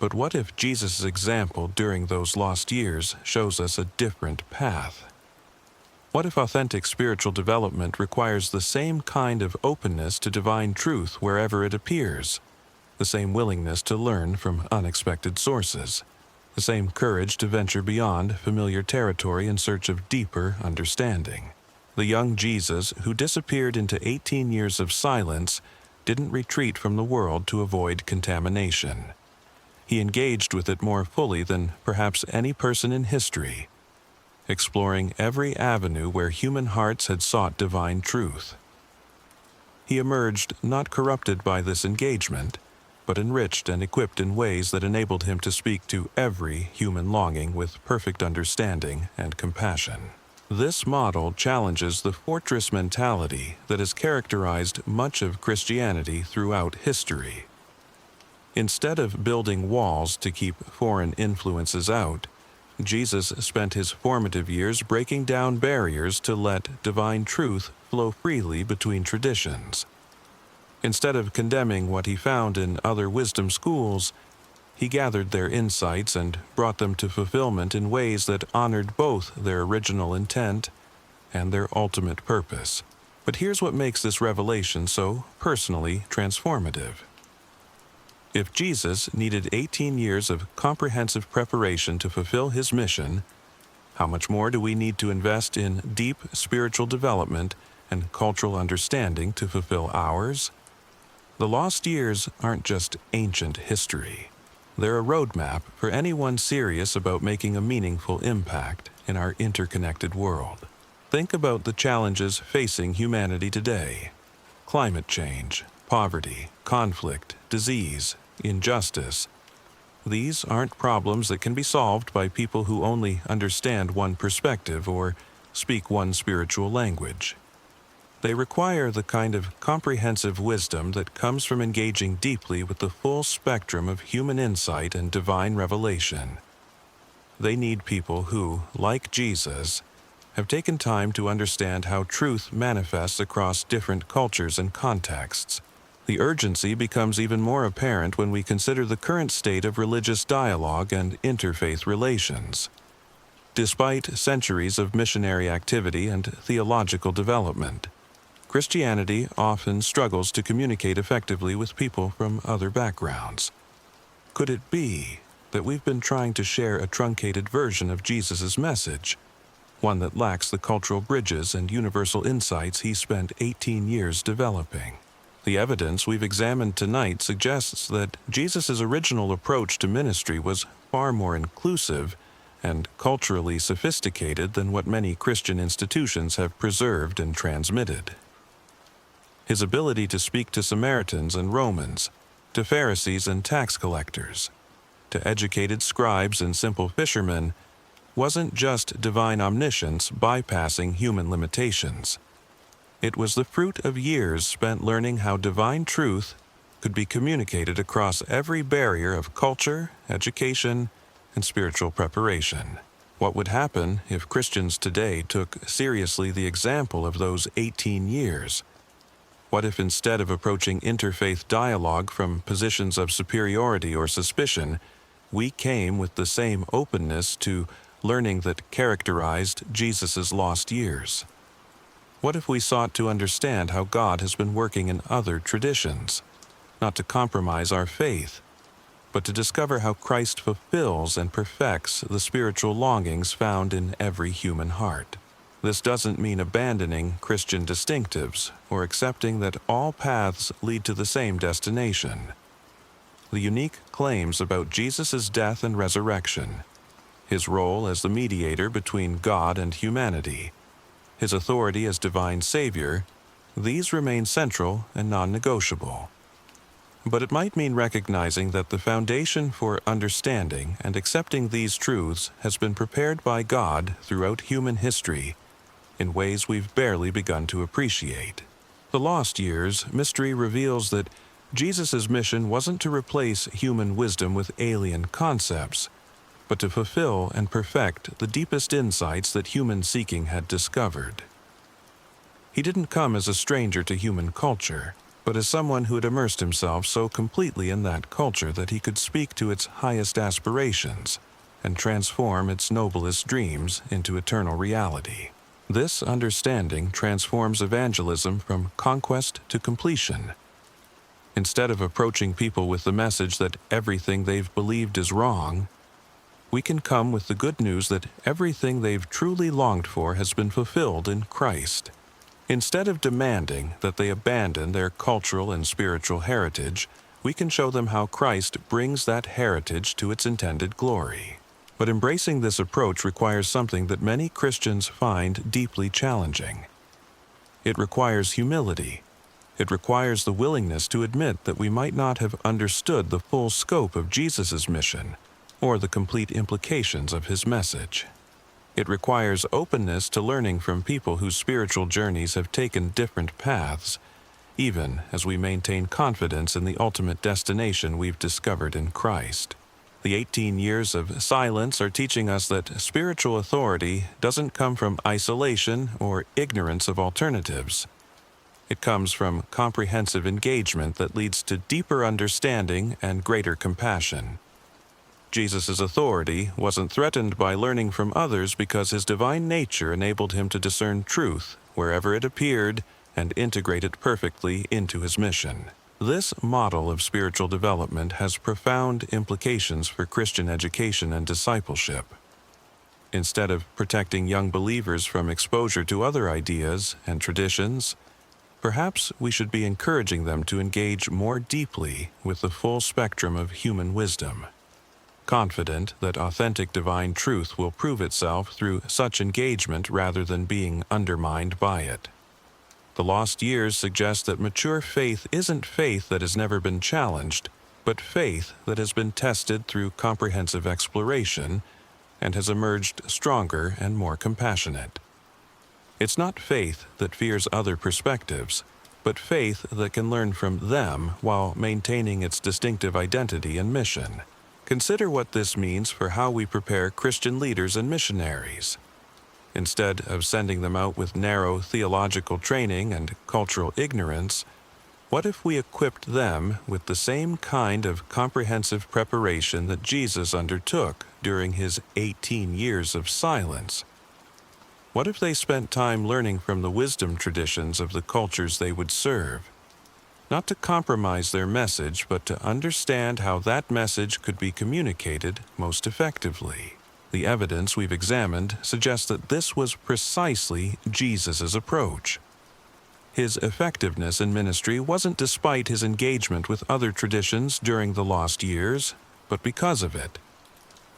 But what if Jesus' example during those lost years shows us a different path? What if authentic spiritual development requires the same kind of openness to divine truth wherever it appears, the same willingness to learn from unexpected sources, the same courage to venture beyond familiar territory in search of deeper understanding? The young Jesus, who disappeared into 18 years of silence, didn't retreat from the world to avoid contamination. He engaged with it more fully than perhaps any person in history, exploring every avenue where human hearts had sought divine truth. He emerged not corrupted by this engagement, but enriched and equipped in ways that enabled him to speak to every human longing with perfect understanding and compassion. This model challenges the fortress mentality that has characterized much of Christianity throughout history. Instead of building walls to keep foreign influences out, Jesus spent his formative years breaking down barriers to let divine truth flow freely between traditions. Instead of condemning what he found in other wisdom schools, he gathered their insights and brought them to fulfillment in ways that honored both their original intent and their ultimate purpose. But here's what makes this revelation so personally transformative. If Jesus needed 18 years of comprehensive preparation to fulfill his mission, how much more do we need to invest in deep spiritual development and cultural understanding to fulfill ours? The lost years aren't just ancient history. They're a roadmap for anyone serious about making a meaningful impact in our interconnected world. Think about the challenges facing humanity today: climate change, poverty, conflict, disease, injustice. These aren't problems that can be solved by people who only understand one perspective or speak one spiritual language. They require the kind of comprehensive wisdom that comes from engaging deeply with the full spectrum of human insight and divine revelation. They need people who, like Jesus, have taken time to understand how truth manifests across different cultures and contexts. The urgency becomes even more apparent when we consider the current state of religious dialogue and interfaith relations. Despite centuries of missionary activity and theological development, Christianity often struggles to communicate effectively with people from other backgrounds. Could it be that we've been trying to share a truncated version of Jesus' message, one that lacks the cultural bridges and universal insights he spent 18 years developing? The evidence we've examined tonight suggests that Jesus' original approach to ministry was far more inclusive and culturally sophisticated than what many Christian institutions have preserved and transmitted. His ability to speak to Samaritans and Romans, to Pharisees and tax collectors, to educated scribes and simple fishermen, wasn't just divine omniscience bypassing human limitations. It was the fruit of years spent learning how divine truth could be communicated across every barrier of culture, education, and spiritual preparation. What would happen if Christians today took seriously the example of those 18 years? What if instead of approaching interfaith dialogue from positions of superiority or suspicion, we came with the same openness to learning that characterized Jesus' lost years? What if we sought to understand how God has been working in other traditions, not to compromise our faith, but to discover how Christ fulfills and perfects the spiritual longings found in every human heart? This doesn't mean abandoning Christian distinctives or accepting that all paths lead to the same destination. The unique claims about Jesus' death and resurrection, his role as the mediator between God and humanity, his authority as divine Savior, these remain central and non-negotiable. But it might mean recognizing that the foundation for understanding and accepting these truths has been prepared by God throughout human history in ways we've barely begun to appreciate. The lost years mystery reveals that Jesus' mission wasn't to replace human wisdom with alien concepts, but to fulfill and perfect the deepest insights that human seeking had discovered. He didn't come as a stranger to human culture, but as someone who had immersed himself so completely in that culture that he could speak to its highest aspirations and transform its noblest dreams into eternal reality. This understanding transforms evangelism from conquest to completion. Instead of approaching people with the message that everything they've believed is wrong, we can come with the good news that everything they've truly longed for has been fulfilled in Christ. Instead of demanding that they abandon their cultural and spiritual heritage, we can show them how Christ brings that heritage to its intended glory. But embracing this approach requires something that many Christians find deeply challenging. It requires humility It requires the willingness to admit that we might not have understood the full scope of Jesus' mission or the complete implications of his message. It requires openness to learning from people whose spiritual journeys have taken different paths, even as we maintain confidence in the ultimate destination we've discovered in Christ. The 18 years of silence are teaching us that spiritual authority doesn't come from isolation or ignorance of alternatives. It comes from comprehensive engagement that leads to deeper understanding and greater compassion. Jesus' authority wasn't threatened by learning from others because his divine nature enabled him to discern truth wherever it appeared and integrate it perfectly into his mission. This model of spiritual development has profound implications for Christian education and discipleship. Instead of protecting young believers from exposure to other ideas and traditions, perhaps we should be encouraging them to engage more deeply with the full spectrum of human wisdom, confident that authentic divine truth will prove itself through such engagement rather than being undermined by it. The lost years suggest that mature faith isn't faith that has never been challenged, but faith that has been tested through comprehensive exploration and has emerged stronger and more compassionate. It's not faith that fears other perspectives, but faith that can learn from them while maintaining its distinctive identity and mission. Consider what this means for how we prepare Christian leaders and missionaries. Instead of sending them out with narrow theological training and cultural ignorance, what if we equipped them with the same kind of comprehensive preparation that Jesus undertook during his 18 years of silence? What if they spent time learning from the wisdom traditions of the cultures they would serve? Not to compromise their message, but to understand how that message could be communicated most effectively. The evidence we've examined suggests that this was precisely Jesus' approach. His effectiveness in ministry wasn't despite his engagement with other traditions during the lost years, but because of it.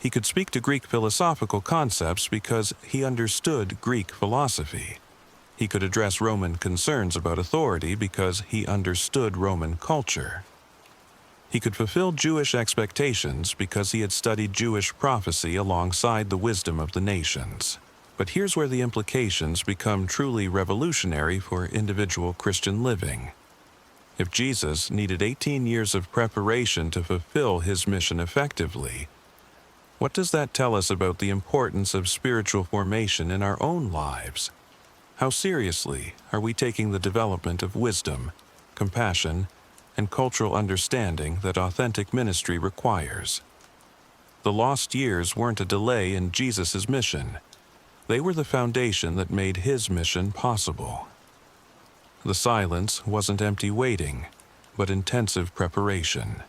He could speak to Greek philosophical concepts because he understood Greek philosophy. He could address Roman concerns about authority because he understood Roman culture. He could fulfill Jewish expectations because he had studied Jewish prophecy alongside the wisdom of the nations. But here's where the implications become truly revolutionary for individual Christian living. If Jesus needed 18 years of preparation to fulfill his mission effectively, what does that tell us about the importance of spiritual formation in our own lives? How seriously are we taking the development of wisdom, compassion, and cultural understanding that authentic ministry requires? The lost years weren't a delay in Jesus' mission. They were the foundation that made his mission possible. The silence wasn't empty waiting, but intensive preparation.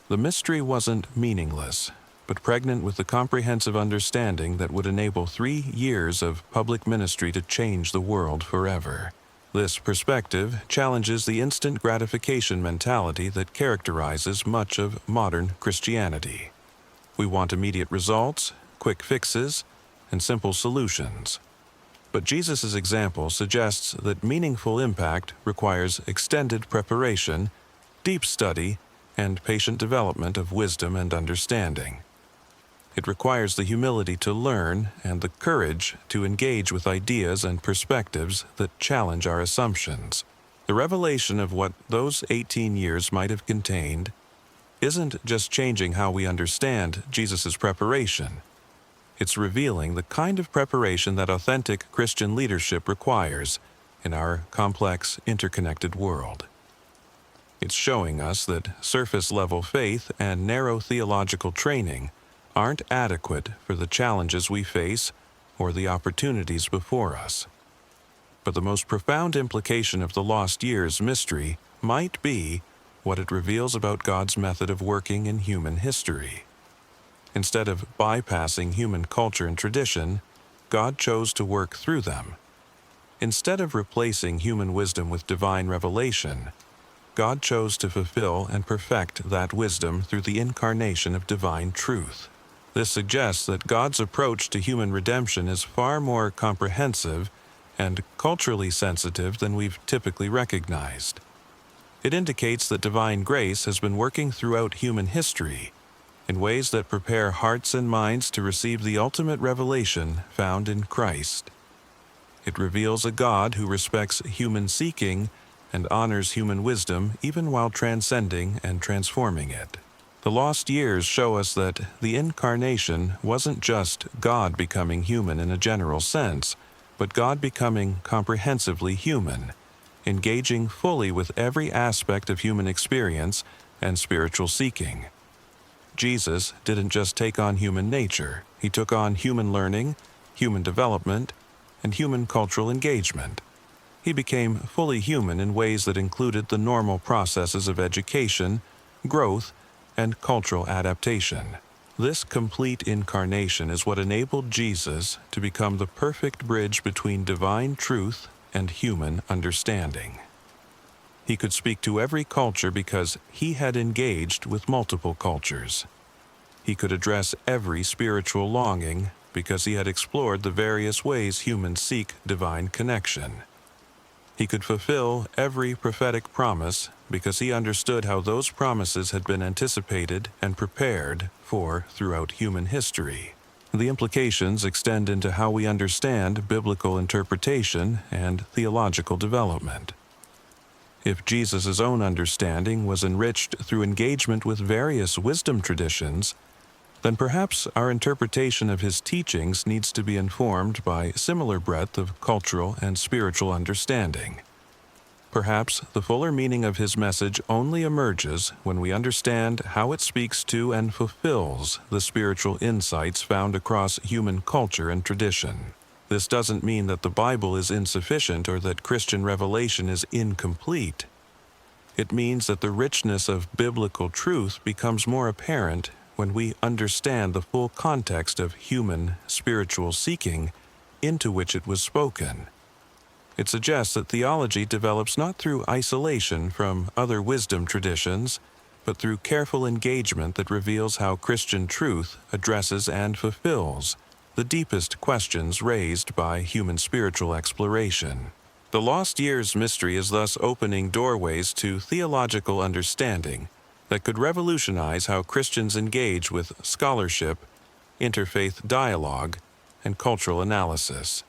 The mystery wasn't meaningless, but pregnant with the comprehensive understanding that would enable 3 years of public ministry to change the world forever. This perspective challenges the instant gratification mentality that characterizes much of modern Christianity. We want immediate results, quick fixes, and simple solutions. But Jesus' example suggests that meaningful impact requires extended preparation, deep study, and patient development of wisdom and understanding. It requires the humility to learn and the courage to engage with ideas and perspectives that challenge our assumptions. The revelation of what those 18 years might have contained isn't just changing how we understand Jesus' preparation. It's revealing the kind of preparation that authentic Christian leadership requires in our complex, interconnected world. It's showing us that surface-level faith and narrow theological training aren't adequate for the challenges we face or the opportunities before us. But the most profound implication of the lost years mystery might be what it reveals about God's method of working in human history. Instead of bypassing human culture and tradition, God chose to work through them. Instead of replacing human wisdom with divine revelation, God chose to fulfill and perfect that wisdom through the incarnation of divine truth. This suggests that God's approach to human redemption is far more comprehensive and culturally sensitive than we've typically recognized. It indicates that divine grace has been working throughout human history in ways that prepare hearts and minds to receive the ultimate revelation found in Christ. It reveals a God who respects human seeking and honors human wisdom even while transcending and transforming it. The lost years show us that the incarnation wasn't just God becoming human in a general sense, but God becoming comprehensively human, engaging fully with every aspect of human experience and spiritual seeking. Jesus didn't just take on human nature, he took on human learning, human development, and human cultural engagement. He became fully human in ways that included the normal processes of education, growth, and cultural adaptation. This complete incarnation is what enabled Jesus to become the perfect bridge between divine truth and human understanding. He could speak to every culture because he had engaged with multiple cultures. He could address every spiritual longing because he had explored the various ways humans seek divine connection. He could fulfill every prophetic promise because he understood how those promises had been anticipated and prepared for throughout human history. The implications extend into how we understand biblical interpretation and theological development. If Jesus' own understanding was enriched through engagement with various wisdom traditions, then perhaps our interpretation of his teachings needs to be informed by similar breadth of cultural and spiritual understanding. Perhaps the fuller meaning of his message only emerges when we understand how it speaks to and fulfills the spiritual insights found across human culture and tradition. This doesn't mean that the Bible is insufficient or that Christian revelation is incomplete. It means that the richness of biblical truth becomes more apparent when we understand the full context of human spiritual seeking into which it was spoken. It suggests that theology develops not through isolation from other wisdom traditions, but through careful engagement that reveals how Christian truth addresses and fulfills the deepest questions raised by human spiritual exploration. The lost years mystery is thus opening doorways to theological understanding that could revolutionize how Christians engage with scholarship, interfaith dialogue, and cultural analysis.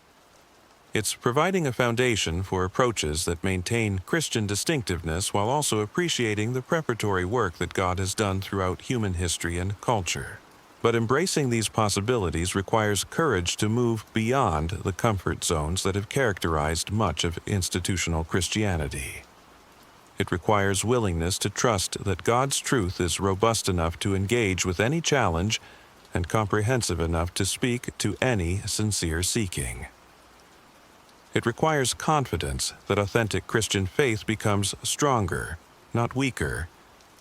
It's providing a foundation for approaches that maintain Christian distinctiveness while also appreciating the preparatory work that God has done throughout human history and culture. But embracing these possibilities requires courage to move beyond the comfort zones that have characterized much of institutional Christianity. It requires willingness to trust that God's truth is robust enough to engage with any challenge and comprehensive enough to speak to any sincere seeking. It requires confidence that authentic Christian faith becomes stronger, not weaker,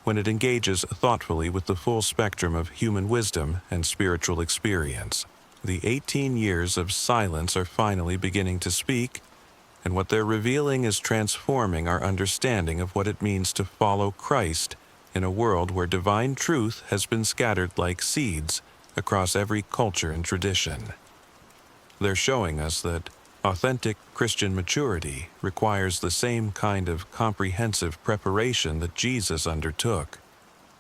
when it engages thoughtfully with the full spectrum of human wisdom and spiritual experience. The 18 years of silence are finally beginning to speak, and what they're revealing is transforming our understanding of what it means to follow Christ in a world where divine truth has been scattered like seeds across every culture and tradition. They're showing us that authentic Christian maturity requires the same kind of comprehensive preparation that Jesus undertook,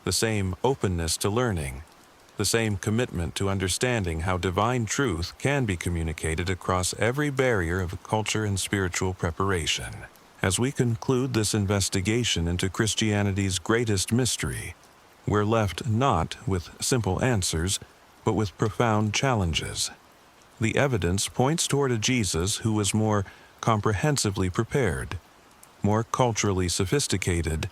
the same openness to learning, the same commitment to understanding how divine truth can be communicated across every barrier of culture and spiritual preparation. As we conclude this investigation into Christianity's greatest mystery, we're left not with simple answers, but with profound challenges. The evidence points toward a Jesus who was more comprehensively prepared, more culturally sophisticated,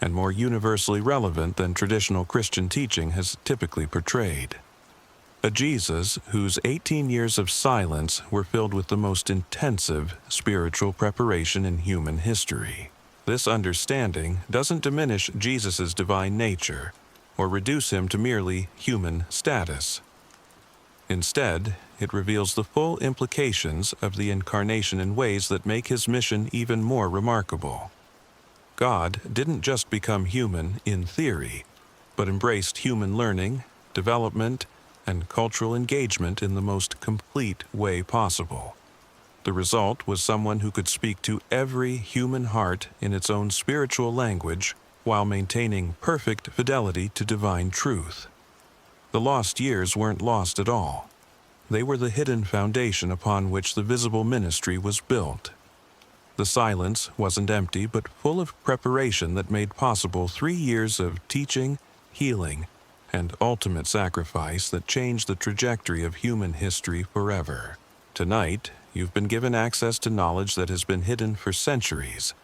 and more universally relevant than traditional Christian teaching has typically portrayed. A Jesus whose 18 years of silence were filled with the most intensive spiritual preparation in human history. This understanding doesn't diminish Jesus' divine nature or reduce him to merely human status. Instead, it reveals the full implications of the incarnation in ways that make his mission even more remarkable. God didn't just become human in theory, but embraced human learning, development, and cultural engagement in the most complete way possible. The result was someone who could speak to every human heart in its own spiritual language while maintaining perfect fidelity to divine truth. The lost years weren't lost at all. They were the hidden foundation upon which the visible ministry was built. The silence wasn't empty, but full of preparation that made possible 3 years of teaching, healing, and ultimate sacrifice that changed the trajectory of human history forever. Tonight, you've been given access to knowledge that has been hidden for centuries,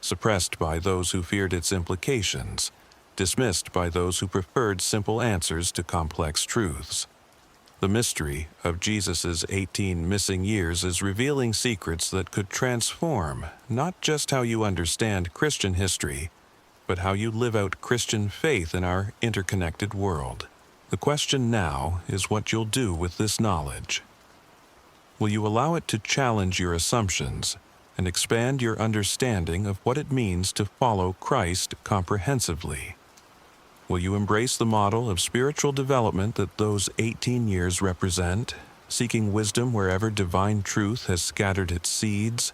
suppressed by those who feared its implications, dismissed by those who preferred simple answers to complex truths. The mystery of Jesus' 18 missing years is revealing secrets that could transform not just how you understand Christian history, but how you live out Christian faith in our interconnected world. The question now is what you'll do with this knowledge. Will you allow it to challenge your assumptions and expand your understanding of what it means to follow Christ comprehensively? Will you embrace the model of spiritual development that those 18 years represent, seeking wisdom wherever divine truth has scattered its seeds?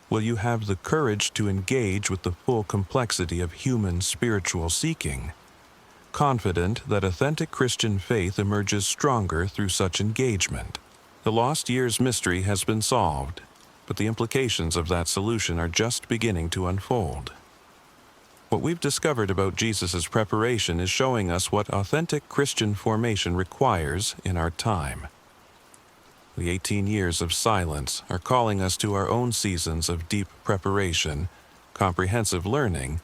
Will you have the courage to engage with the full complexity of human spiritual seeking, confident that authentic Christian faith emerges stronger through such engagement? The lost years mystery has been solved, but the implications of that solution are just beginning to unfold. What we've discovered about Jesus' preparation is showing us what authentic Christian formation requires in our time. The 18 years of silence are calling us to our own seasons of deep preparation, comprehensive learning,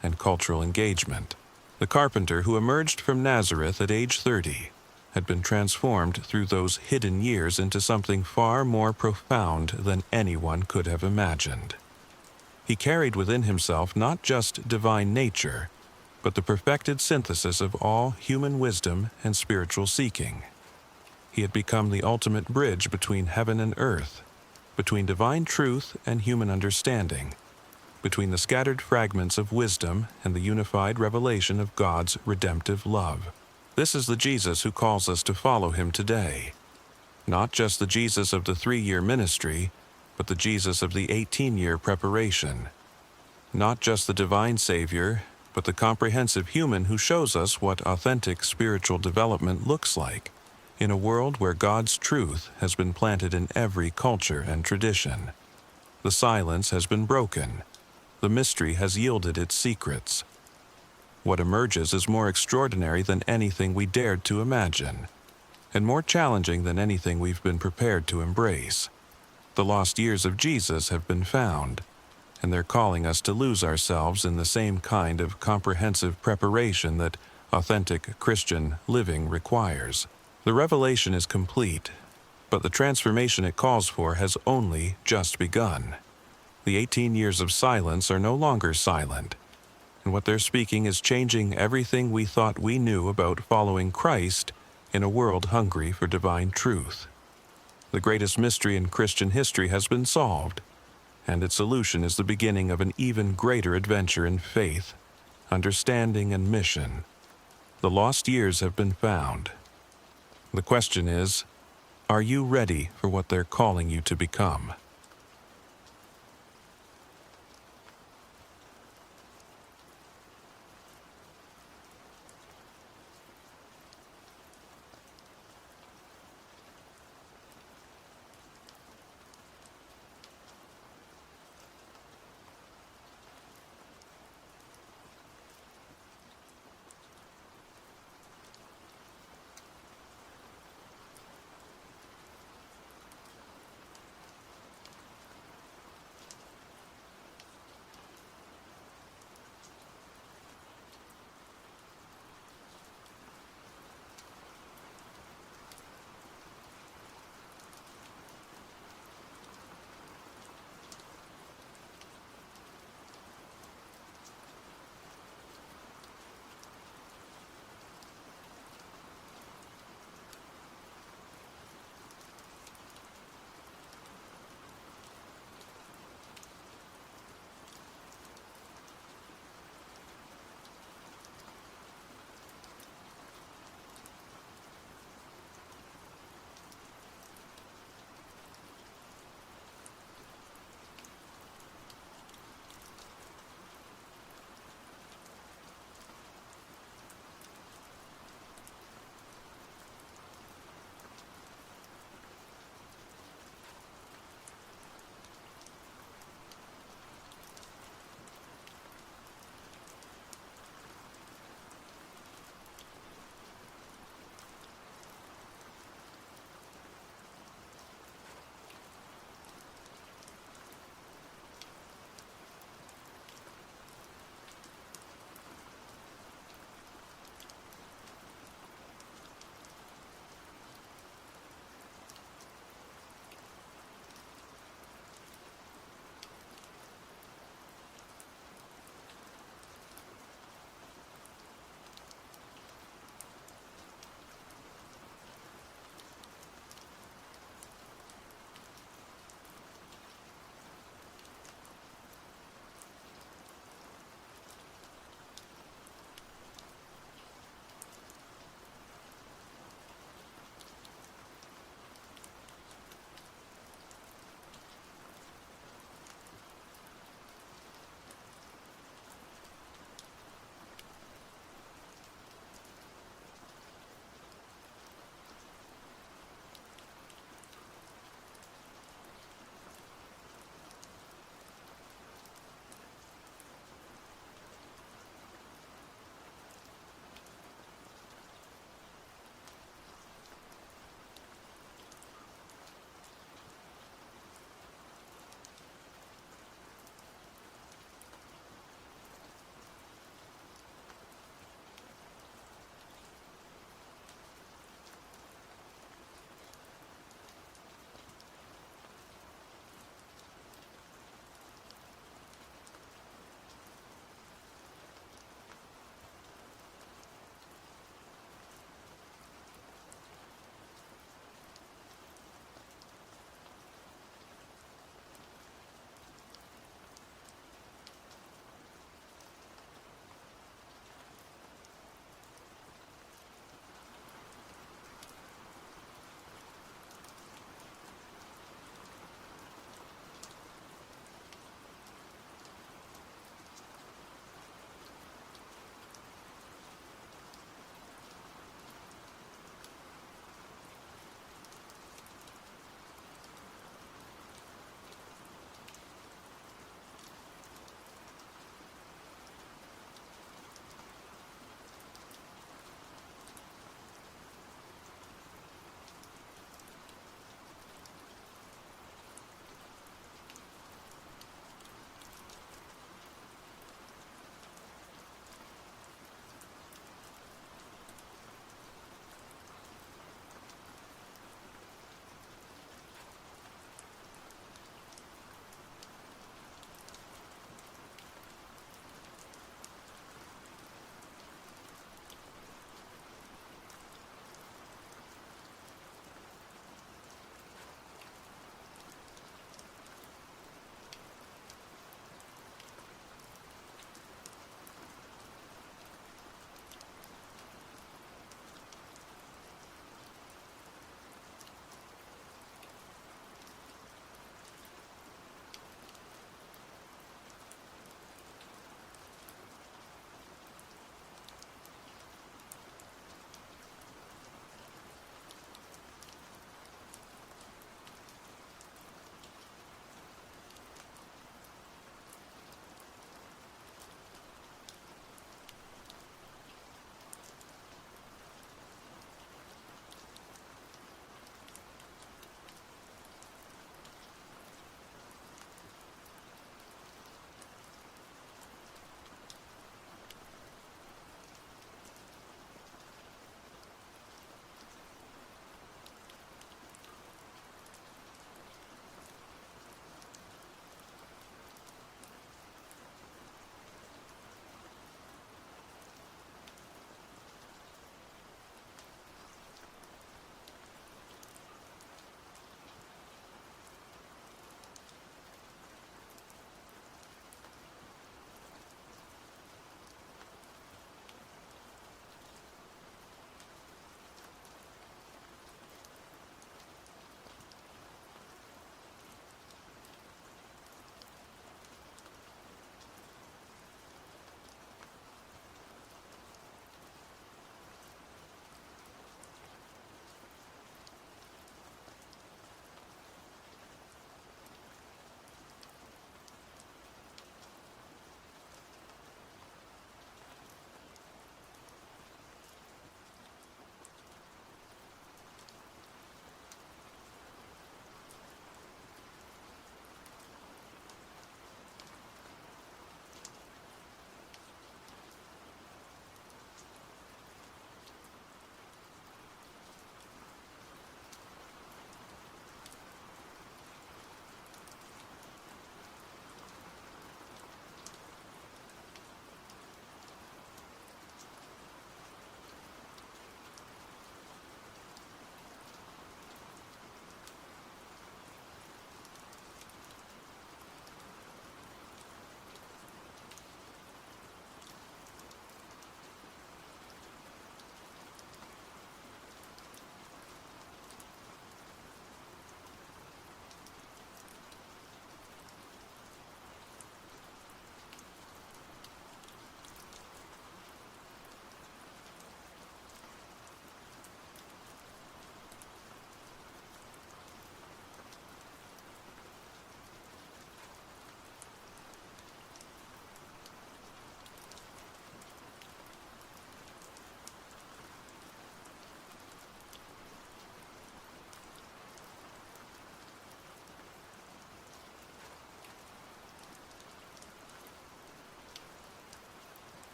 and cultural engagement. The carpenter who emerged from Nazareth at age 30 had been transformed through those hidden years into something far more profound than anyone could have imagined. He carried within himself not just divine nature, but the perfected synthesis of all human wisdom and spiritual seeking. He had become the ultimate bridge between heaven and earth, between divine truth and human understanding, between the scattered fragments of wisdom and the unified revelation of God's redemptive love. This is the Jesus who calls us to follow him today. Not just the Jesus of the 3-year ministry, but the Jesus of the 18-year preparation. Not just the divine Savior, but the comprehensive human who shows us what authentic spiritual development looks like in a world where God's truth has been planted in every culture and tradition. The silence has been broken. The mystery has yielded its secrets. What emerges is more extraordinary than anything we dared to imagine, and more challenging than anything we've been prepared to embrace. The lost years of Jesus have been found, and they're calling us to lose ourselves in the same kind of comprehensive preparation that authentic Christian living requires. The revelation is complete, but the transformation it calls for has only just begun. The 18 years of silence are no longer silent, and what they're speaking is changing everything we thought we knew about following Christ in a world hungry for divine truth. The greatest mystery in Christian history has been solved, and its solution is the beginning of an even greater adventure in faith, understanding, and mission. The lost years have been found. The question is, are you ready for what they're calling you to become?